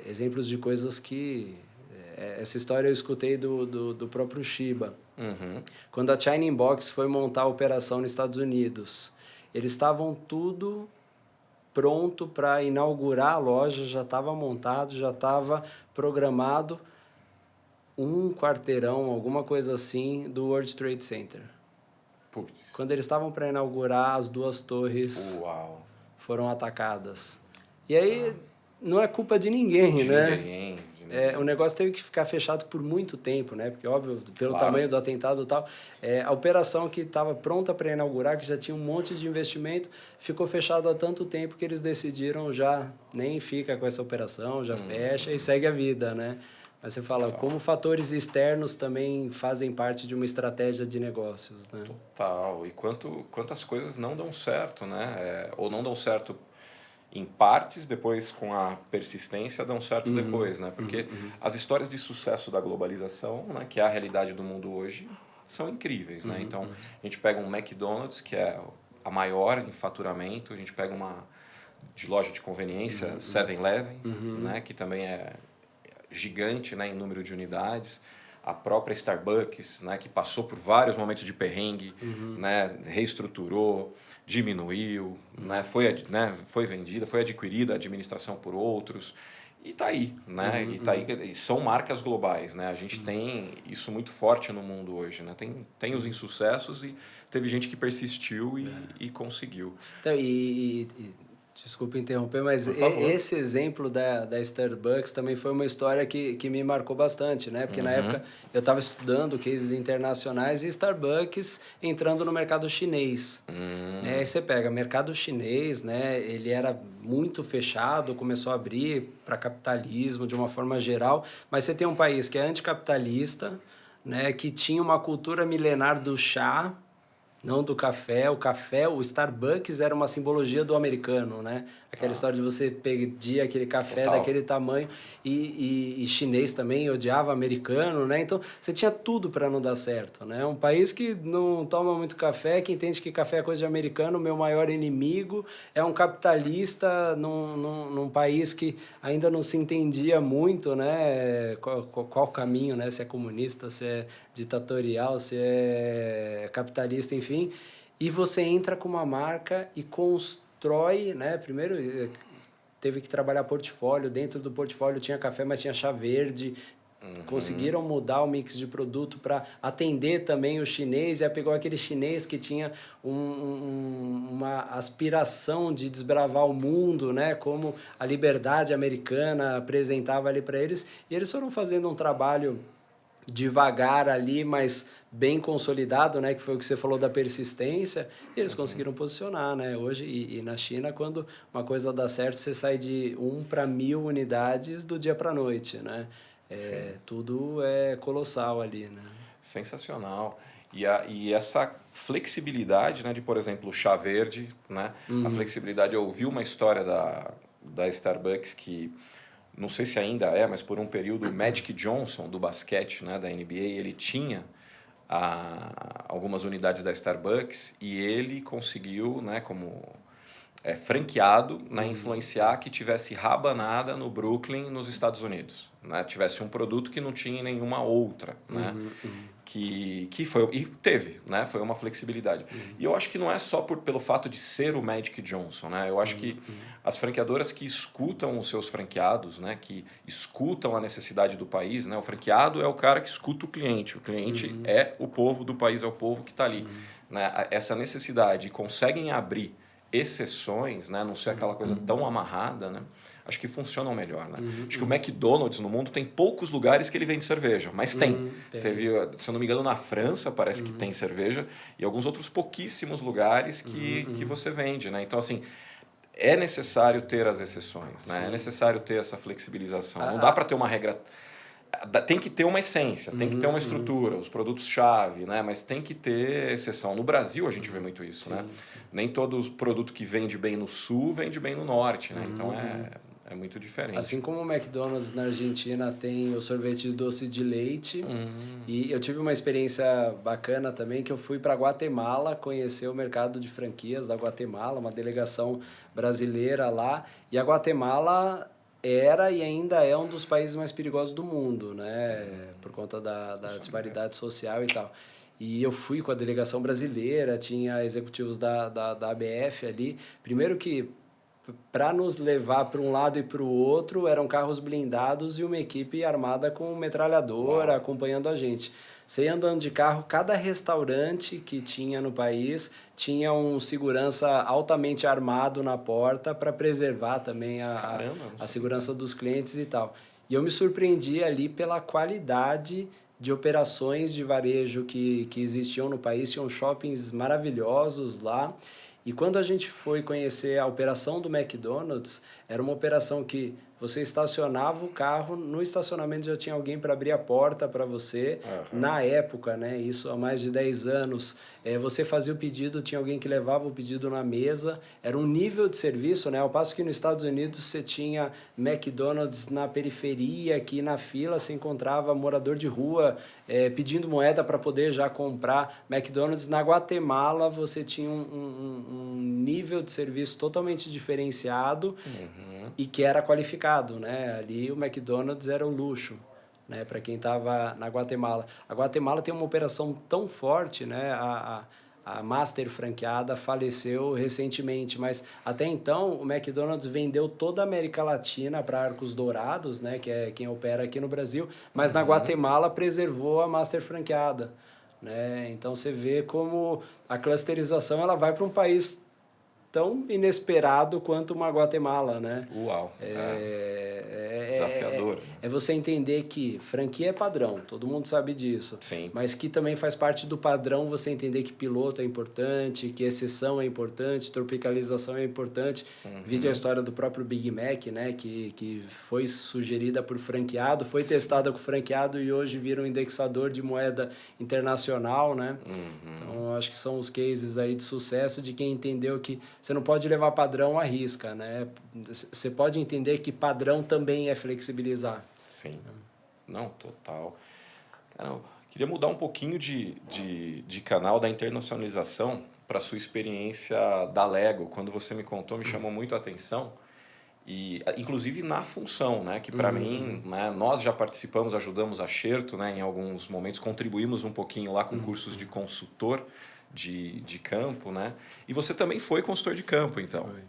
C: exemplos de coisas que... essa história eu escutei do próprio Shiba. Quando a China Inbox foi montar a operação nos Estados Unidos, eles estavam tudo pronto para inaugurar a loja, já estava montado, já estava programado um quarteirão, alguma coisa assim, do World Trade Center.
B: Putz.
C: Quando eles estavam para inaugurar, as duas torres foram atacadas. E aí não é culpa de ninguém, né? O negócio teve que ficar fechado por muito tempo, né? Porque, óbvio, pelo tamanho do atentado e tal, a operação que estava pronta para inaugurar, que já tinha um monte de investimento, ficou fechado há tanto tempo que eles decidiram já nem fica com essa operação, já fecha e segue a vida, né? Mas você fala, como fatores externos também fazem parte de uma estratégia de negócios, né?
B: Total. E quantas coisas não dão certo, né? Ou não dão certo em partes, depois com a persistência dão certo depois, né? Porque as histórias de sucesso da globalização, né, que é a realidade do mundo hoje, são incríveis, né? Então, a gente pega um McDonald's, que é a maior em faturamento, a gente pega uma de loja de conveniência, 7-Eleven, né, que também é gigante, né, em número de unidades, a própria Starbucks, né, que passou por vários momentos de perrengue, né, reestruturou, diminuiu, né, foi vendida, foi adquirida a administração por outros, e está aí, né? E são marcas globais, né? A gente tem isso muito forte no mundo hoje, né? Tem os insucessos e teve gente que persistiu e conseguiu.
C: Então, desculpa interromper, mas esse exemplo da Starbucks também foi uma história que me marcou bastante, né? Porque na época eu estava estudando cases internacionais e Starbucks entrando no mercado chinês. Né? Aí você pega mercado chinês, né? Ele era muito fechado, começou a abrir para capitalismo de uma forma geral, mas você tem um país que é anticapitalista, né? Que tinha uma cultura milenar do chá, não do café. O Starbucks era uma simbologia do americano, né? Aquela história de você pedir aquele café daquele tamanho e chinês também odiava americano, né? Então, você tinha tudo para não dar certo, né? Um país que não toma muito café, que entende que café é coisa de americano, meu maior inimigo, é um capitalista num país que ainda não se entendia muito, né? Qual caminho, né? Se é comunista, se é ditatorial, se é capitalista, enfim. E você entra com uma marca e constrói, né? Primeiro teve que trabalhar portfólio, dentro do portfólio tinha café, mas tinha chá verde. Conseguiram mudar o mix de produto para atender também o chinês, e pegou aquele chinês que tinha uma aspiração de desbravar o mundo, né? Como a liberdade americana apresentava ali para eles, e eles foram fazendo um trabalho devagar ali, mas bem consolidado, né, que foi o que você falou da persistência, e eles conseguiram posicionar, né, hoje, e na China, quando uma coisa dá certo, você sai de 1 para 1000 unidades do dia para a noite, né, tudo é colossal ali, né.
B: Sensacional. E essa flexibilidade, né, de, por exemplo, o chá verde, né, a flexibilidade, eu ouvi uma história da Starbucks que não sei se ainda mas por um período o Magic Johnson do basquete, né, da NBA, ele tinha algumas unidades da Starbucks e ele conseguiu, né, como franqueado, né, influenciar que tivesse rabanada no Brooklyn, nos Estados Unidos, né, tivesse um produto que não tinha nenhuma outra, né, que foi e teve, né, foi uma flexibilidade. E eu acho que não é só pelo fato de ser o Magic Johnson, né, eu acho que as franqueadoras que escutam os seus franqueados, né, que escutam a necessidade do país, né, o franqueado é o cara que escuta o cliente é o povo do país, é o povo que está ali, né, essa necessidade, e conseguem abrir exceções, né? Não ser aquela coisa tão amarrada, né? Acho que funcionam melhor, né? Acho que o McDonald's no mundo tem poucos lugares que ele vende cerveja, mas tem. Teve, se eu não me engano, na França parece que tem cerveja e alguns outros pouquíssimos lugares que você vende, né? Então, assim, é necessário ter as exceções, né? É necessário ter essa flexibilização. Não dá para ter uma regra... Tem que ter uma essência, tem que ter uma estrutura, os produtos-chave, né? Mas tem que ter exceção. No Brasil a gente vê muito isso, né? Nem todo produto que vende bem no sul vende bem no norte, né? Então é muito diferente.
C: Assim como o McDonald's na Argentina tem o sorvete de doce de leite, e eu tive uma experiência bacana também, que eu fui para Guatemala conhecer o mercado de franquias da Guatemala, uma delegação brasileira lá, e a Guatemala era e ainda é um dos países mais perigosos do mundo, né? Por conta da disparidade social e tal. E eu fui com a delegação brasileira, tinha executivos da ABF ali. Primeiro que, para nos levar para um lado e para o outro, eram carros blindados e uma equipe armada com metralhadora acompanhando a gente. Você ia andando de carro, cada restaurante que tinha no país tinha um segurança altamente armado na porta para preservar também a segurança dos clientes e tal. E eu me surpreendi ali pela qualidade de operações de varejo que existiam no país. Tinham shoppings maravilhosos lá. E quando a gente foi conhecer a operação do McDonald's, era uma operação que você estacionava o carro, no estacionamento já tinha alguém para abrir a porta para você. Na época, né, isso há mais de 10 anos, você fazia o pedido, tinha alguém que levava o pedido na mesa. Era um nível de serviço, né? Ao passo que nos Estados Unidos você tinha McDonald's na periferia, que na fila você encontrava morador de rua pedindo moeda para poder já comprar. McDonald's na Guatemala você tinha um nível de serviço totalmente diferenciado e que era qualificado, né? Ali o McDonald's era o luxo, né? Para quem estava na Guatemala. A Guatemala tem uma operação tão forte, né? A Master franqueada faleceu recentemente, mas até então o McDonald's vendeu toda a América Latina para Arcos Dourados, né? Que é quem opera aqui no Brasil, mas na Guatemala preservou a Master franqueada, né? Então você vê como a clusterização ela vai para um país tão inesperado quanto uma Guatemala, né?
B: Uau! Desafiador.
C: É você entender que franquia é padrão, todo mundo sabe disso.
B: Sim.
C: Mas que também faz parte do padrão você entender que piloto é importante, que exceção é importante, tropicalização é importante. Vide a história do próprio Big Mac, né? Que foi sugerida por franqueado, foi testada com franqueado e hoje vira um indexador de moeda internacional, né? Então, acho que são os cases aí de sucesso de quem entendeu que você não pode levar padrão à risca, né? Você pode entender que padrão também é flexibilizar.
B: Sim. Não, total. Cara, eu queria mudar um pouquinho de canal da internacionalização para a sua experiência da Lego. Quando você me contou, me chamou muito a atenção. E, inclusive na função, né? Que para mim, né, nós já participamos, ajudamos a Xerto, né, em alguns momentos, contribuímos um pouquinho lá com cursos de consultor de campo, né? E você também foi consultor de campo, então.
C: Foi.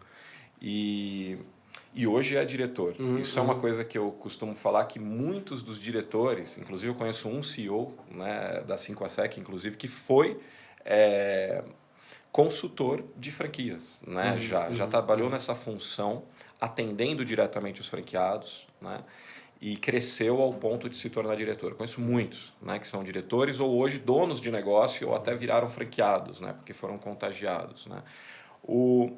B: E hoje é diretor. Isso é uma coisa que eu costumo falar, que muitos dos diretores, inclusive eu conheço um CEO, né, da 5ASEC, inclusive, que foi consultor de franquias, né? Já trabalhou nessa função, atendendo diretamente os franqueados, né? E cresceu ao ponto de se tornar diretor. Eu conheço muitos, né, que são diretores ou hoje donos de negócio ou até viraram franqueados, né, porque foram contagiados, né? Eu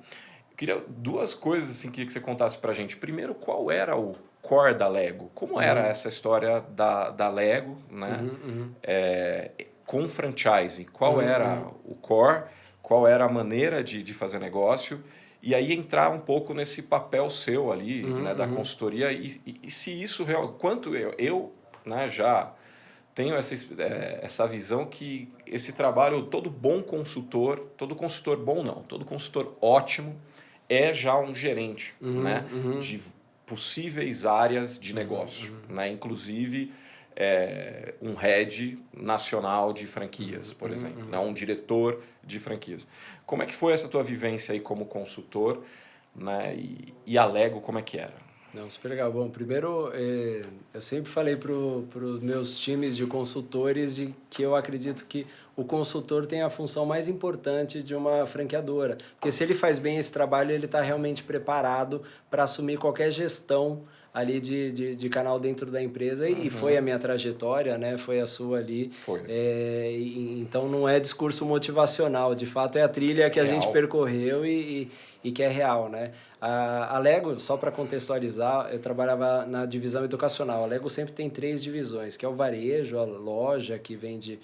B: queria duas coisas assim, que você contasse para a gente. Primeiro, qual era o core da Lego? Como era essa história da Lego, né? Com franchise? Qual era o core? Qual era a maneira de fazer negócio? E aí entrar um pouco nesse papel seu ali, né, da consultoria, e se isso quanto eu né, já tenho essa visão que esse trabalho, todo consultor bom não, todo consultor ótimo, é já um gerente, né, de possíveis áreas de negócio, né, inclusive um head nacional de franquias, por exemplo, né, um diretor de franquias. Como é que foi essa tua vivência aí como consultor, né, e a Lego como é que era?
C: Não, super legal. Bom, primeiro, eu sempre falei para os meus times de consultores de que eu acredito que o consultor tem a função mais importante de uma franqueadora. Porque se ele faz bem esse trabalho, ele está realmente preparado para assumir qualquer gestão ali de canal dentro da empresa. E foi a minha trajetória, né? Foi a sua ali.
B: Foi.
C: Então, não é discurso motivacional. De fato, é a trilha que a gente percorreu e que é real, né? A Lego, só para contextualizar, eu trabalhava na divisão educacional. A Lego sempre tem 3 divisões, que é o varejo, a loja que vende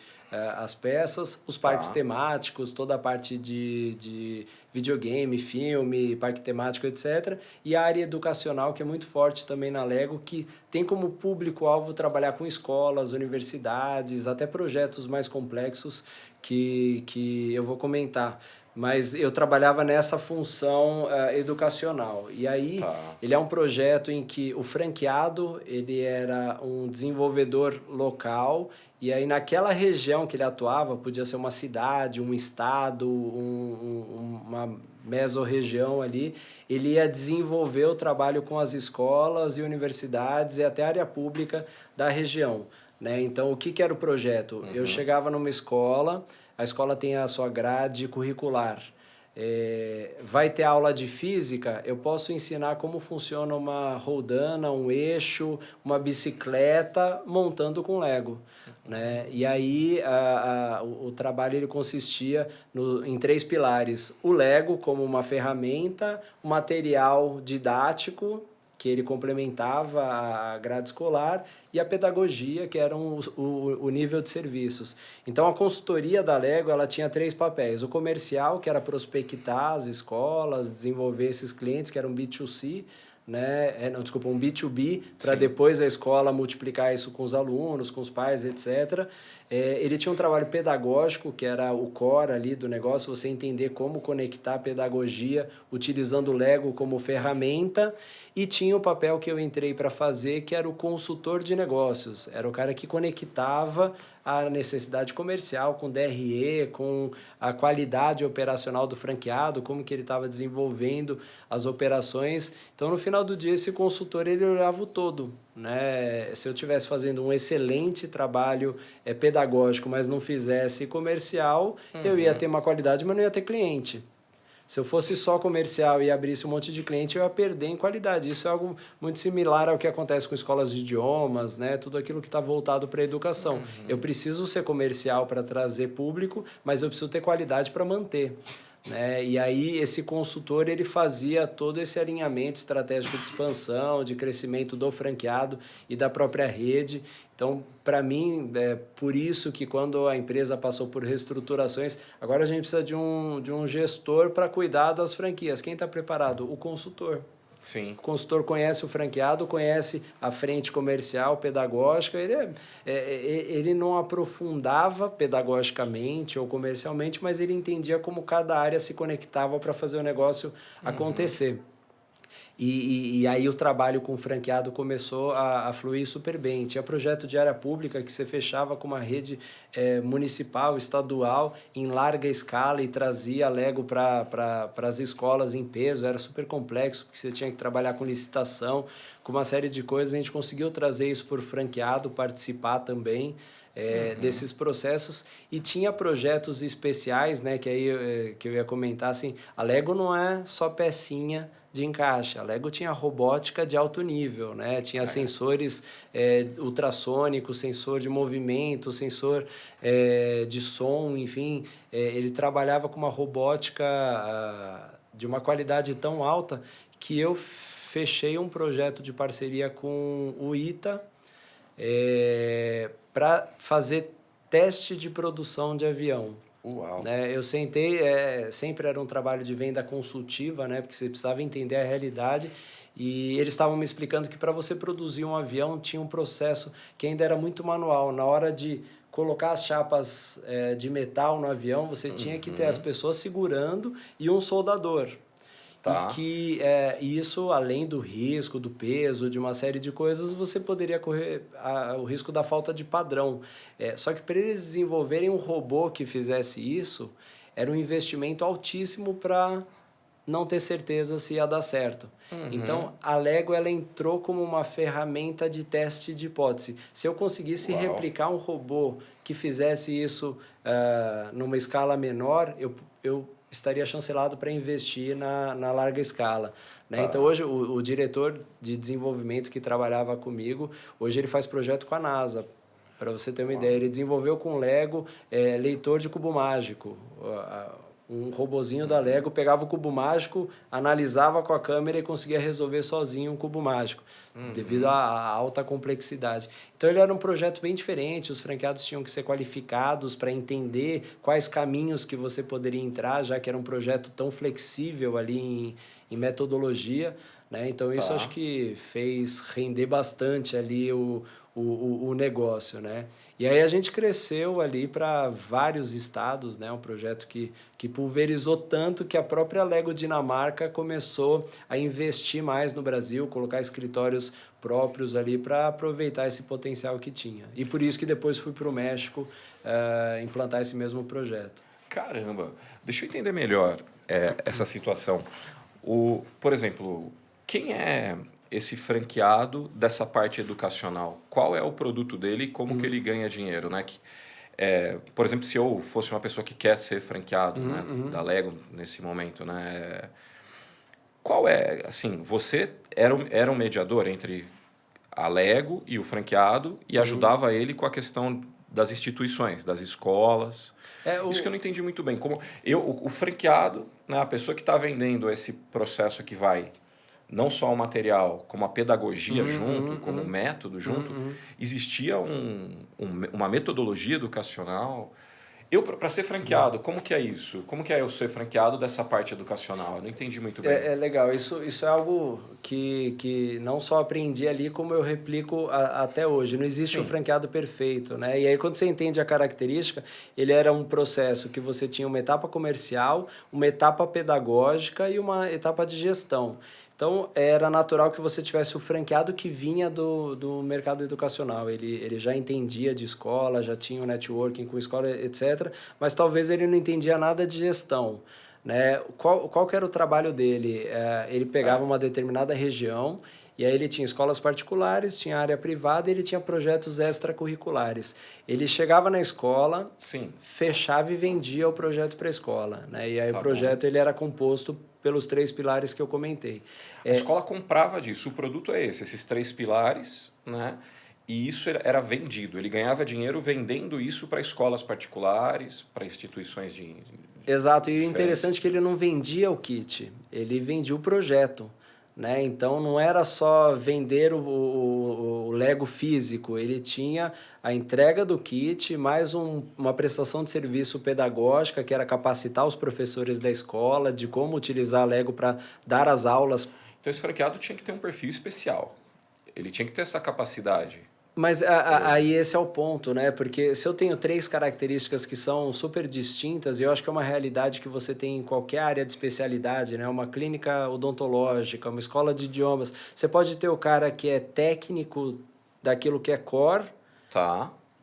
C: as peças, os parques temáticos, toda a parte de videogame, filme, parque temático, etc. E a área educacional, que é muito forte também na Lego, que tem como público-alvo trabalhar com escolas, universidades, até projetos mais complexos que eu vou comentar. Mas eu trabalhava nessa função educacional. E aí, ele é um projeto em que o franqueado, ele era um desenvolvedor local, e aí naquela região que ele atuava, podia ser uma cidade, um estado, uma mesorregião ali, ele ia desenvolver o trabalho com as escolas e universidades e até a área pública da região, né? Então, o que era o projeto? Eu chegava numa escola, a escola tem a sua grade curricular. Vai ter aula de física, eu posso ensinar como funciona uma roldana, um eixo, uma bicicleta, montando com Lego. Né? E aí o trabalho ele consistia em 3 pilares. O Lego como uma ferramenta, o material didático, que ele complementava a grade escolar, e a pedagogia, que era o nível de serviços. Então, a consultoria da Lego ela tinha 3 papéis. O comercial, que era prospectar as escolas, desenvolver esses clientes, que era um B2C, né? Um B2B, para depois a escola multiplicar isso com os alunos, com os pais, etc. Ele tinha um trabalho pedagógico, que era o core ali do negócio, você entender como conectar a pedagogia utilizando o Lego como ferramenta, e tinha o papel que eu entrei para fazer, que era o consultor de negócios. Era o cara que conectava a necessidade comercial com DRE, com a qualidade operacional do franqueado, como que ele estava desenvolvendo as operações. Então, no final do dia, esse consultor ele olhava o todo, né? Se eu estivesse fazendo um excelente trabalho pedagógico, mas não fizesse comercial, eu ia ter uma qualidade, mas não ia ter cliente. Se eu fosse só comercial e abrisse um monte de cliente, eu ia perder em qualidade. Isso é algo muito similar ao que acontece com escolas de idiomas, né? Tudo aquilo que está voltado para a educação. Eu preciso ser comercial para trazer público, mas eu preciso ter qualidade para manter. Né? E aí esse consultor ele fazia todo esse alinhamento estratégico de expansão, de crescimento do franqueado e da própria rede. Então, para mim, é por isso que quando a empresa passou por reestruturações, agora a gente precisa de um gestor para cuidar das franquias. Quem está preparado? O consultor.
B: Sim.
C: O consultor conhece o franqueado, conhece a frente comercial, pedagógica. Ele não aprofundava pedagogicamente ou comercialmente, mas ele entendia como cada área se conectava para fazer o negócio acontecer. E aí o trabalho com o franqueado começou a fluir super bem. Tinha projeto de área pública que você fechava com uma rede municipal, estadual, em larga escala e trazia Lego para as escolas em peso. Era super complexo, porque você tinha que trabalhar com licitação, com uma série de coisas. A gente conseguiu trazer isso por franqueado, participar também desses processos. E tinha projetos especiais, né, que aí que eu ia comentar, assim, a Lego não é só pecinha de encaixe. A Lego tinha robótica de alto nível, né? Tinha sensores ultrassônicos, sensor de movimento, sensor de som, enfim. Ele trabalhava com uma robótica de uma qualidade tão alta que eu fechei um projeto de parceria com o ITA para fazer teste de produção de avião.
B: Uau.
C: Né? Eu sentei, sempre era um trabalho de venda consultiva, né? Porque você precisava entender a realidade, e eles estavam me explicando que para você produzir um avião tinha um processo que ainda era muito manual. Na hora de colocar as chapas de metal no avião, você tinha que ter as pessoas segurando e um soldador.
B: Tá.
C: E que isso, além do risco, do peso, de uma série de coisas, você poderia correr o risco da falta de padrão. Só que para eles desenvolverem um robô que fizesse isso, era um investimento altíssimo para não ter certeza se ia dar certo. Então, a Lego ela entrou como uma ferramenta de teste de hipótese. Se eu conseguisse replicar um robô que fizesse isso numa escala menor, eu estaria chancelado para investir na larga escala. Né? Então, hoje, o diretor de desenvolvimento que trabalhava comigo, hoje ele faz projeto com a NASA. Para você ter uma ideia, ele desenvolveu com Lego leitor de cubo mágico. Um robozinho da Lego pegava o cubo mágico, analisava com a câmera e conseguia resolver sozinho um cubo mágico, devido à alta complexidade. Então, ele era um projeto bem diferente, os franqueados tinham que ser qualificados para entender quais caminhos que você poderia entrar, já que era um projeto tão flexível ali em metodologia. Né? Então, isso acho que fez render bastante ali o negócio, né? E aí a gente cresceu ali para vários estados, né? Um projeto que pulverizou tanto que a própria Lego Dinamarca começou a investir mais no Brasil, colocar escritórios próprios ali para aproveitar esse potencial que tinha. E por isso que depois fui para o México implantar esse mesmo projeto.
B: Caramba! Deixa eu entender melhor essa situação. Por exemplo, quem é esse franqueado dessa parte educacional? Qual é o produto dele e como que ele ganha dinheiro? Né? Por exemplo, se eu fosse uma pessoa que quer ser franqueado da Lego nesse momento, né? Qual assim, você era um mediador entre a Lego e o franqueado e ajudava ele com a questão das instituições, das escolas. Isso que eu não entendi muito bem. O franqueado, né, a pessoa que está vendendo esse processo que vai não só o material, como a pedagogia junto, como o método junto, existia uma metodologia educacional. Para ser franqueado, como que é isso? Como que é eu ser franqueado dessa parte educacional? Eu não entendi muito bem.
C: É legal, isso é algo que não só aprendi ali, como eu replico até hoje. Não existe o franqueado perfeito, né? E aí, quando você entende a característica, ele era um processo que você tinha uma etapa comercial, uma etapa pedagógica e uma etapa de gestão. Então, era natural que você tivesse o franqueado que vinha do mercado educacional. Ele já entendia de escola, já tinha o networking com escola, etc. Mas talvez ele não entendia nada de gestão. Né? Qual que era o trabalho dele? Ele pegava uma determinada região e aí ele tinha escolas particulares, tinha área privada e ele tinha projetos extracurriculares. Ele chegava na escola, fechava e vendia o projeto para a escola. Né? E aí o projeto ele era composto pelos 3 pilares que eu comentei.
B: A escola comprava disso, o produto é esses 3 pilares, né? E isso era vendido, ele ganhava dinheiro vendendo isso para escolas particulares, para instituições de
C: Exato, e o interessante é que ele não vendia o kit, ele vendia o projeto. Né? Então, não era só vender o Lego físico, ele tinha a entrega do kit, mais uma prestação de serviço pedagógica, que era capacitar os professores da escola de como utilizar a Lego para dar as aulas.
B: Então, esse franqueado tinha que ter um perfil especial, ele tinha que ter essa capacidade.
C: Mas aí esse é o ponto, né? Porque se eu tenho 3 características que são super distintas, e eu acho que é uma realidade que você tem em qualquer área de especialidade, né? Uma clínica odontológica, uma escola de idiomas. Você pode ter o cara que é técnico daquilo que é core,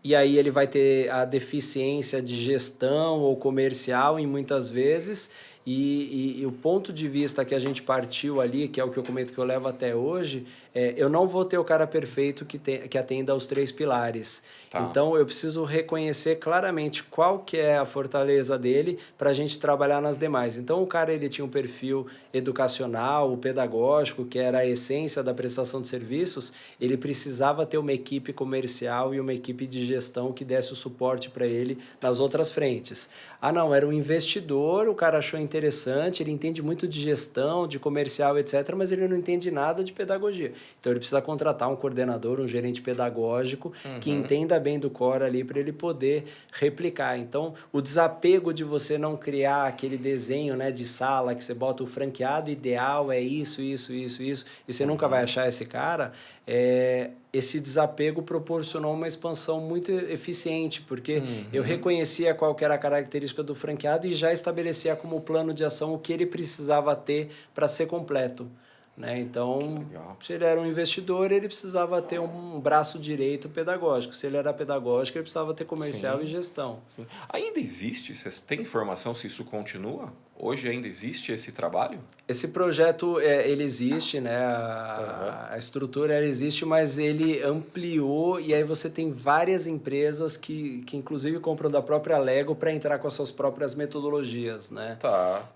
C: e aí ele vai ter a deficiência de gestão ou comercial em muitas vezes, e o ponto de vista que a gente partiu ali, que é o que eu comento que eu levo até hoje, eu não vou ter o cara perfeito que atenda aos 3 pilares. Então, eu preciso reconhecer claramente qual que é a fortaleza dele para a gente trabalhar nas demais. Então, o cara ele tinha um perfil educacional, pedagógico, que era a essência da prestação de serviços, ele precisava ter uma equipe comercial e uma equipe de gestão que desse o suporte para ele nas outras frentes. Não, era um investidor, o cara achou interessante, ele entende muito de gestão, de comercial, etc., mas ele não entende nada de pedagogia. Então ele precisa contratar um coordenador, um gerente pedagógico que entenda bem do core ali para ele poder replicar. Então o desapego de você não criar aquele desenho, né, de sala que você bota o franqueado ideal é isso, e você nunca vai achar esse cara, esse desapego proporcionou uma expansão muito eficiente, porque eu reconhecia qual que era a característica do franqueado e já estabelecia como plano de ação o que ele precisava ter para ser completo. Né? Então, se ele era um investidor, ele precisava ter um braço direito pedagógico. Se ele era pedagógico, ele precisava ter comercial e gestão.
B: Sim. Ainda existe? Vocês têm informação se isso continua? Hoje ainda existe esse trabalho?
C: Esse projeto, ele existe, né? A estrutura ela existe, mas ele ampliou e aí você tem várias empresas que inclusive compram da própria Lego para entrar com as suas próprias metodologias, né?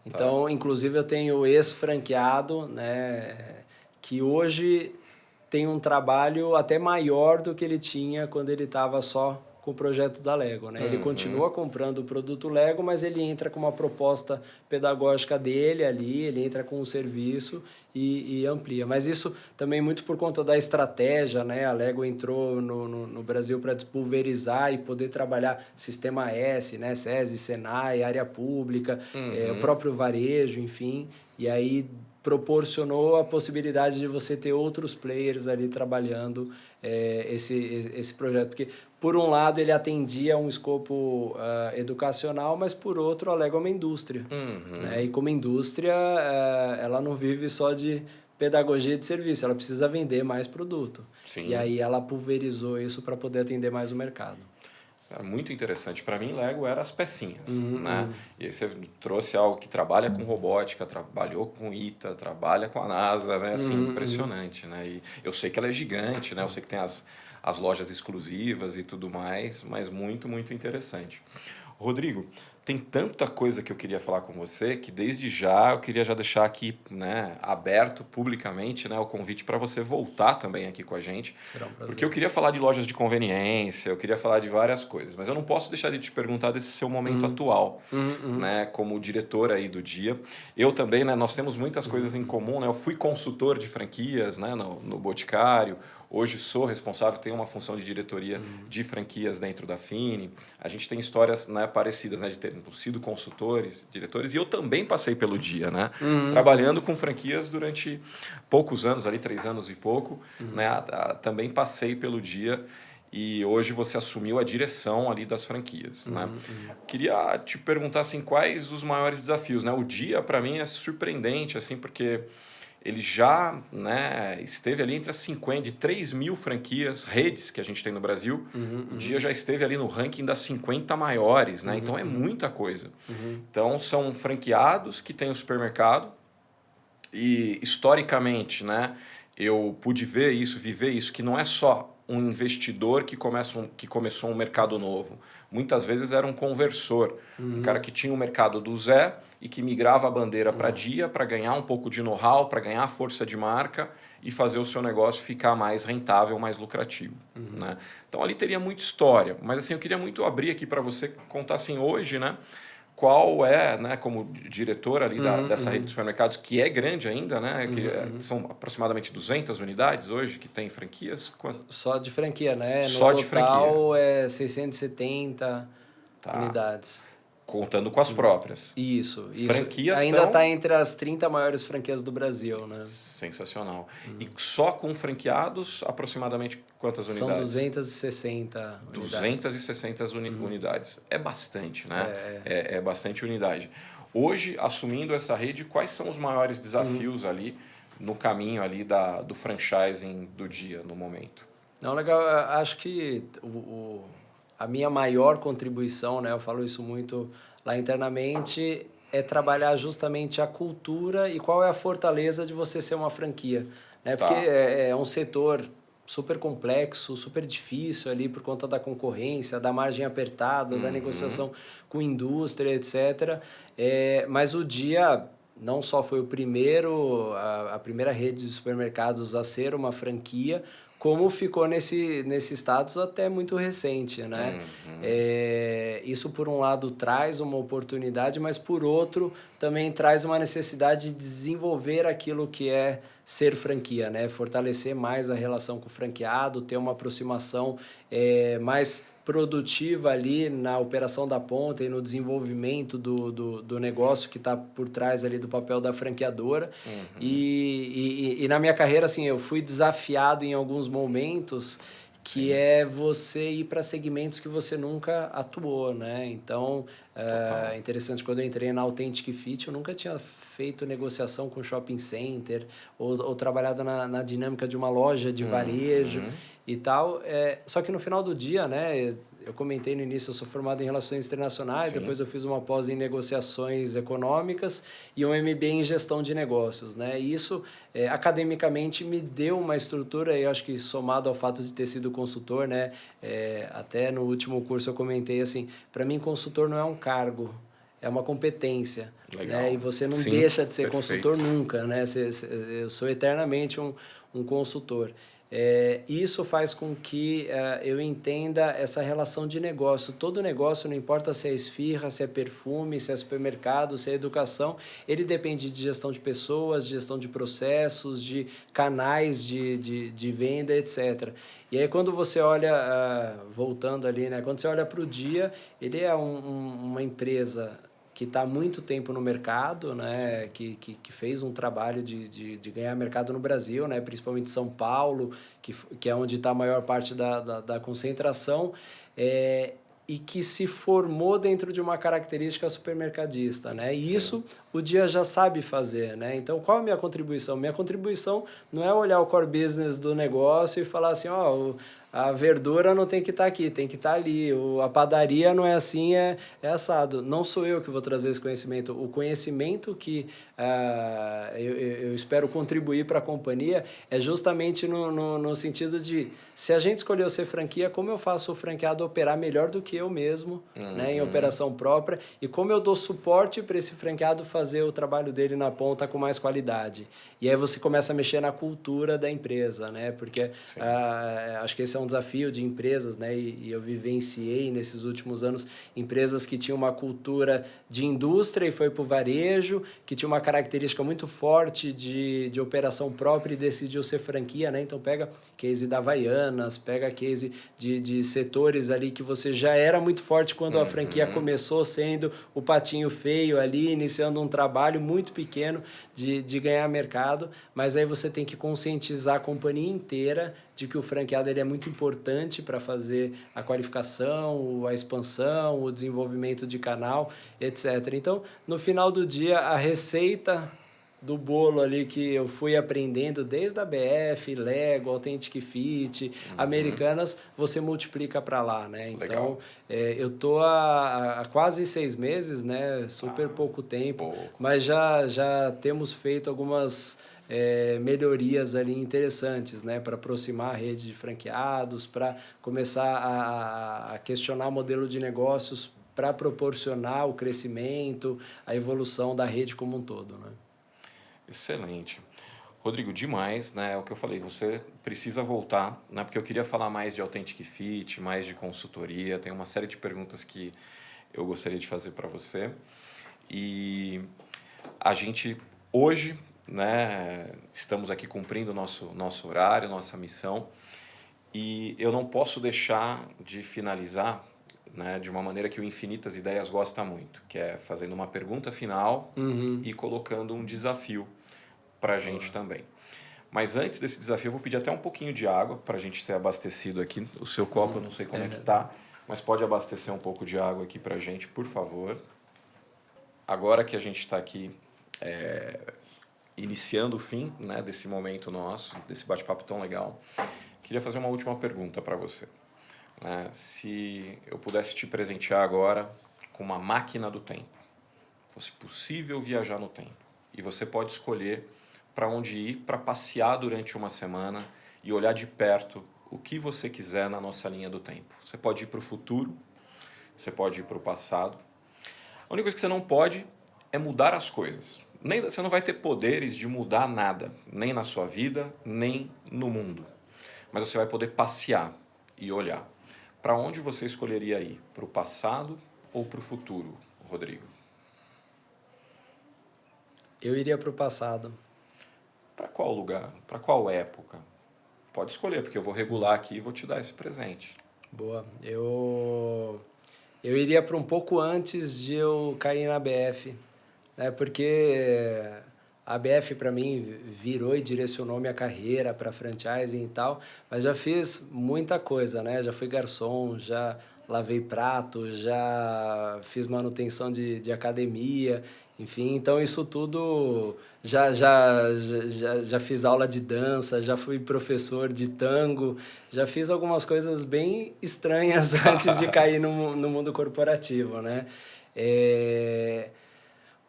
C: Então, inclusive eu tenho ex-franqueado, né? Que hoje tem um trabalho até maior do que ele tinha quando ele estava só com o projeto da Lego, né? Ele continua comprando o produto Lego, mas ele entra com uma proposta pedagógica dele ali, ele entra com um serviço e amplia. Mas isso também muito por conta da estratégia, né? A Lego entrou no Brasil para despulverizar e poder trabalhar Sistema S, né? SESI, Senai, área pública, o próprio varejo, enfim. E aí proporcionou a possibilidade de você ter outros players ali trabalhando esse projeto. Porque, por um lado, ele atendia um escopo educacional, mas, por outro, a Lego é uma indústria. Né? E, como indústria, ela não vive só de pedagogia de serviço, ela precisa vender mais produto.
B: Sim.
C: E aí ela pulverizou isso para poder atender mais o mercado.
B: Era muito interessante. Para mim, Lego era as pecinhas, né? E aí você trouxe algo que trabalha com robótica, trabalhou com ITA, trabalha com a NASA, né? Assim, impressionante, né? E eu sei que ela é gigante, né? Eu sei que tem as lojas exclusivas e tudo mais, mas muito, muito interessante. Rodrigo, tem tanta coisa que eu queria falar com você que desde já eu queria já deixar aqui, né, aberto publicamente, né, o convite para você voltar também aqui com a gente.
C: Será um prazer.
B: Porque eu queria falar de lojas de conveniência, eu queria falar de várias coisas, mas eu não posso deixar de te perguntar desse seu momento atual, né, como diretor aí do Dia. Eu também, né, nós temos muitas coisas em comum, né? Eu fui consultor de franquias, né, no Boticário. Hoje sou responsável, tenho uma função de diretoria de franquias dentro da Fini. A gente tem histórias, né, parecidas, né, de terem sido consultores, diretores, e eu também passei pelo Dia, né? Trabalhando com franquias durante poucos anos, ali 3 anos e pouco, né? Também passei pelo Dia e hoje você assumiu a direção ali das franquias, né? Queria te perguntar assim, quais os maiores desafios, né? O Dia para mim é surpreendente, assim, porque ele já, né, esteve ali entre as 50, de 3 mil franquias, redes que a gente tem no Brasil. O Dia já esteve ali no ranking das 50 maiores, né? Então é muita coisa. Então são franqueados que têm o supermercado e historicamente, né, eu pude ver isso, viver isso, que não é só um investidor que começou um mercado novo. Muitas vezes era um conversor, um cara que tinha o mercado do Zé e que migrava a bandeira para Dia para ganhar um pouco de know-how, para ganhar força de marca e fazer o seu negócio ficar mais rentável, mais lucrativo. Né? Então ali teria muita história, mas assim, eu queria muito abrir aqui para você contar assim, hoje, né, qual é, né, como diretor ali dessa rede de supermercados, que é grande ainda, né, são aproximadamente 200 unidades hoje que tem franquias?
C: Só de franquia, né?
B: Só
C: no
B: de
C: total é 670 unidades.
B: Contando com as próprias.
C: Isso.
B: Franquias
C: ainda está entre as 30 maiores franquias do Brasil, né?
B: Sensacional. E só com franqueados, aproximadamente quantas unidades?
C: São 260 unidades.
B: 260 unidades. É bastante, né? É bastante unidade. Hoje, assumindo essa rede, quais são os maiores desafios ali no caminho ali do franchising do Dia, no momento?
C: Não, legal. Eu acho que a minha maior contribuição, né, eu falo isso muito lá internamente, é trabalhar justamente a cultura e qual é a fortaleza de você ser uma franquia. Né? Porque é um setor super complexo, super difícil ali por conta da concorrência, da margem apertada, da negociação com indústria, etc. Mas o Dia não só foi a primeira rede de supermercados a ser uma franquia, como ficou nesse status até muito recente, né? Isso, por um lado, traz uma oportunidade, mas, por outro, também traz uma necessidade de desenvolver aquilo que é ser franquia, né? Fortalecer mais a relação com o franqueado, ter uma aproximação mais produtiva ali na operação da ponta e no desenvolvimento do negócio que está por trás ali do papel da franqueadora. E na minha carreira, assim, eu fui desafiado em alguns momentos que é você ir para segmentos que você nunca atuou, né? Então, é interessante, quando eu entrei na Authentic Fit, eu nunca tinha feito negociação com shopping center ou trabalhado na dinâmica de uma loja de varejo e tal. Só que no final do dia, né, eu comentei no início, eu sou formado em Relações Internacionais, depois eu fiz uma pós em Negociações Econômicas e um MBA em Gestão de Negócios, né? E isso, academicamente, me deu uma estrutura, e eu acho que somado ao fato de ter sido consultor, né, até no último curso eu comentei assim, para mim consultor não é um cargo, é uma competência. Né? E você não deixa de ser consultor nunca, né? Eu sou eternamente um consultor. Isso faz com que eu entenda essa relação de negócio. Todo negócio, não importa se é esfirra, se é perfume, se é supermercado, se é educação, ele depende de gestão de pessoas, de gestão de processos, de canais de venda, etc. E aí, quando você olha, voltando ali, né? Quando você olha para o Dia, ele é uma empresa que está há muito tempo no mercado, né? Que fez um trabalho de ganhar mercado no Brasil, né? Principalmente São Paulo, que é onde está a maior parte da concentração, e que se formou dentro de uma característica supermercadista, né? E isso o Dia já sabe fazer, né? Então, qual é a minha contribuição? Minha contribuição não é olhar o core business do negócio e falar assim, a verdura não tem que estar aqui, tem que estar ali. A padaria não é assim, é assado. Não sou eu que vou trazer esse conhecimento. O conhecimento que eu espero contribuir para a companhia é justamente no sentido de, se a gente escolheu ser franquia, como eu faço o franqueado operar melhor do que eu mesmo, né, em operação própria, e como eu dou suporte para esse franqueado fazer o trabalho dele na ponta com mais qualidade. E aí você começa a mexer na cultura da empresa, né? Porque acho que esse é um desafio de empresas, né? E eu vivenciei nesses últimos anos empresas que tinham uma cultura de indústria e foi para o varejo, que tinha uma característica muito forte de operação própria e decidiu ser franquia, né? Então pega case da Havaianas, pega case de setores ali que você já era muito forte quando a franquia começou sendo o patinho feio ali, iniciando um trabalho muito pequeno de ganhar mercado, mas aí você tem que conscientizar a companhia inteira de que o franqueado ele é muito importante para fazer a qualificação, a expansão, o desenvolvimento de canal, etc. Então, no final do dia, a receita do bolo ali que eu fui aprendendo desde a BF, Lego, Authentic Fit, Americanas, você multiplica para lá, né? Então, eu tô há quase 6 meses, né? Super pouco tempo, mas já temos feito algumas melhorias ali interessantes, né? Para aproximar a rede de franqueados, para começar a questionar o modelo de negócios para proporcionar o crescimento, a evolução da rede como um todo, né?
B: Excelente. Rodrigo, demais, né? É o que eu falei, você precisa voltar, né? Porque eu queria falar mais de Authentic Fit, mais de consultoria, tem uma série de perguntas que eu gostaria de fazer para você. E a gente, hoje, né, estamos aqui cumprindo o nosso horário, nossa missão, e eu não posso deixar de finalizar, né, de uma maneira que o Infinitas Ideias gosta muito, que é fazendo uma pergunta final e colocando um desafio para a gente também. Mas antes desse desafio, eu vou pedir até um pouquinho de água para a gente ser abastecido aqui. O seu copo, eu não sei como é que tá, mas pode abastecer um pouco de água aqui para a gente, por favor. Agora que a gente está aqui iniciando o fim, né, desse momento nosso, desse bate-papo tão legal, queria fazer uma última pergunta para você. Se eu pudesse te presentear agora com uma máquina do tempo, fosse possível viajar no tempo, e você pode escolher para onde ir, para passear durante uma semana e olhar de perto o que você quiser na nossa linha do tempo. Você pode ir para o futuro, você pode ir para o passado. A única coisa que você não pode é mudar as coisas. Você não vai ter poderes de mudar nada, nem na sua vida, nem no mundo. Mas você vai poder passear e olhar. Para onde você escolheria ir? Para o passado ou para o futuro, Rodrigo?
C: Eu iria para o passado.
B: Para qual lugar? Para qual época? Pode escolher, porque eu vou regular aqui e vou te dar esse presente.
C: Boa. Eu iria para um pouco antes de eu cair na BF, né? Porque a BF para mim virou e direcionou minha carreira para franchising e tal, mas já fiz muita coisa, né? Já fui garçom, já lavei prato, já fiz manutenção de academia, enfim, então isso tudo já fiz aula de dança, já fui professor de tango, já fiz algumas coisas bem estranhas antes de cair no mundo corporativo, né?
B: E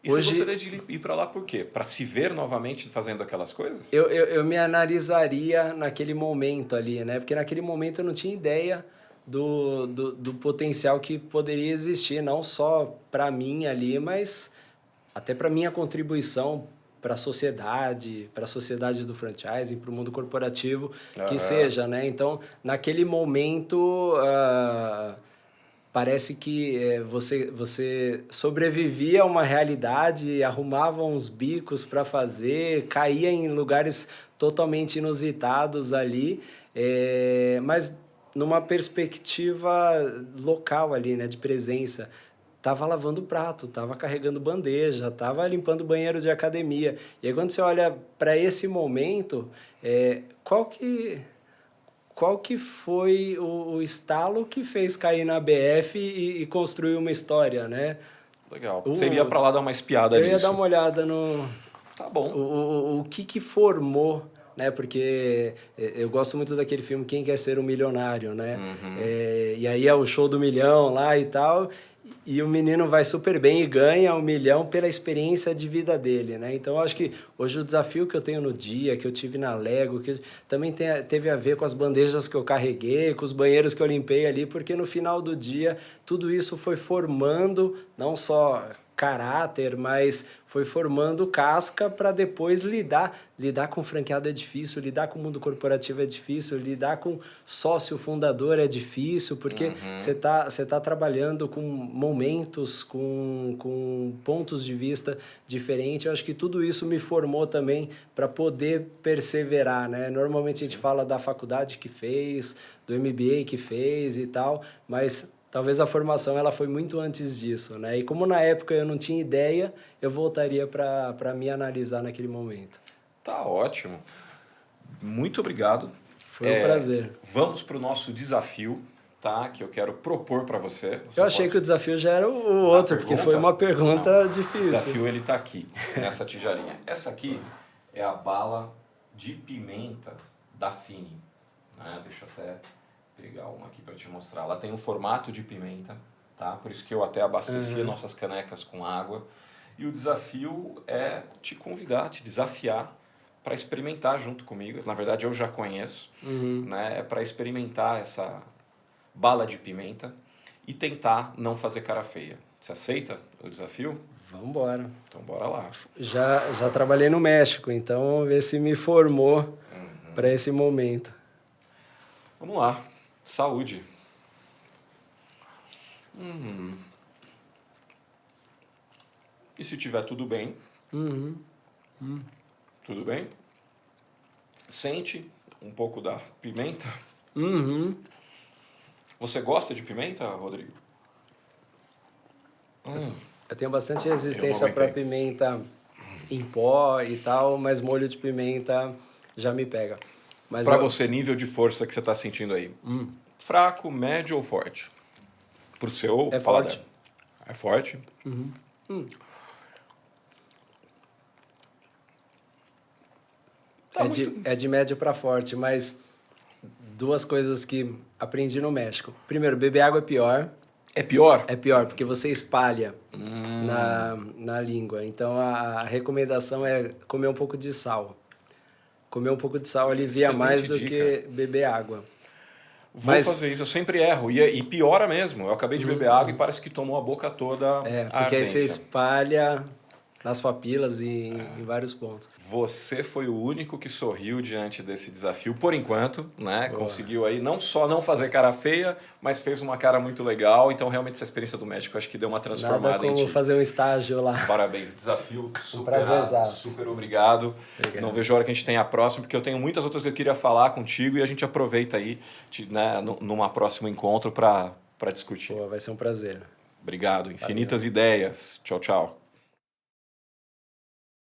B: você gostaria de ir para lá por quê? Para se ver novamente fazendo aquelas coisas?
C: Eu me analisaria naquele momento ali, né? Porque naquele momento eu não tinha ideia do potencial que poderia existir, não só para mim ali, mas até para minha contribuição para a sociedade do franchising, para o mundo corporativo, que seja, né? Então, naquele momento, parece que você sobrevivia a uma realidade, arrumava uns bicos para fazer, caía em lugares totalmente inusitados ali, mas numa perspectiva local ali, né, de presença. Tava lavando prato, tava carregando bandeja, tava limpando banheiro de academia. E aí quando você olha para esse momento, qual que foi o estalo que fez cair na BF e construir uma história, né?
B: Legal. Você iria para lá dar uma espiada nisso?
C: Eu ia dar uma olhada no...
B: Tá bom.
C: O que formou, né? Porque eu gosto muito daquele filme Quem Quer Ser um Milionário, né?
B: Uhum.
C: E aí é o show do milhão lá e tal... E o menino vai super bem e ganha 1 milhão pela experiência de vida dele, né? Então, eu acho que hoje o desafio que eu tenho no dia, que eu tive na Lego, que também teve a ver com as bandejas que eu carreguei, com os banheiros que eu limpei ali, porque no final do dia, tudo isso foi formando não só caráter, mas foi formando casca para depois lidar com franqueado é difícil, lidar com o mundo corporativo é difícil, lidar com sócio fundador é difícil, porque você tá trabalhando com momentos, com pontos de vista diferentes. Eu acho que tudo isso me formou também para poder perseverar, né? Normalmente a gente fala da faculdade que fez, do MBA que fez e tal, mas talvez a formação ela foi muito antes disso, né? E como na época eu não tinha ideia, eu voltaria para me analisar naquele momento.
B: Tá ótimo. Muito obrigado.
C: Foi um prazer.
B: Vamos para o nosso desafio, tá? Que eu quero propor para você.
C: Eu achei que o desafio já era o outro, porque foi uma pergunta difícil.
B: O desafio ele tá aqui, nessa tigelinha. Essa aqui é a bala de pimenta da Fini, né? Deixa eu até pegar uma aqui para te mostrar. Ela tem um formato de pimenta, tá? Por isso que eu até abasteci nossas canecas com água. E o desafio é te convidar, te desafiar para experimentar junto comigo. Na verdade, eu já conheço, né? É para experimentar essa bala de pimenta e tentar não fazer cara feia. Você aceita o desafio?
C: Vamos embora.
B: Então, bora lá.
C: Já trabalhei no México, então vamos ver se me formou para esse momento.
B: Vamos lá. Saúde. E se tiver tudo bem? Tudo bem? Sente um pouco da pimenta. Você gosta de pimenta, Rodrigo?
C: Eu tenho bastante resistência para pimenta em pó e tal, mas molho de pimenta já me pega.
B: Para você, nível de força que você está sentindo aí? Fraco, médio ou forte? Pro seu
C: é
B: paladar.
C: Forte.
B: É forte?
C: É de médio para forte, mas duas coisas que aprendi no México. Primeiro, beber água é pior.
B: É pior?
C: É pior, porque você espalha na língua. Então, a recomendação é comer um pouco de sal. Comer um pouco de sal alivia mais do que beber água.
B: Vou fazer isso, eu sempre erro. E piora mesmo. Eu acabei de beber água e parece que tomou a boca toda.
C: Porque aí você espalha nas papilas e em vários pontos.
B: Você foi o único que sorriu diante desse desafio, por enquanto, né?
C: Boa.
B: Conseguiu aí não só não fazer cara feia, mas fez uma cara muito legal. Então, realmente, essa experiência do médico acho que deu uma transformada
C: Nada como
B: em ti.
C: fazer um estágio lá.
B: Parabéns, desafio superado,
C: prazerzaço.
B: super obrigado. Não vejo a hora que a gente tenha a próxima, porque eu tenho muitas outras que eu queria falar contigo e a gente aproveita aí, né, numa próximo encontro para discutir.
C: Pô, vai ser um prazer.
B: Obrigado, infinitas ideias. Tchau, tchau.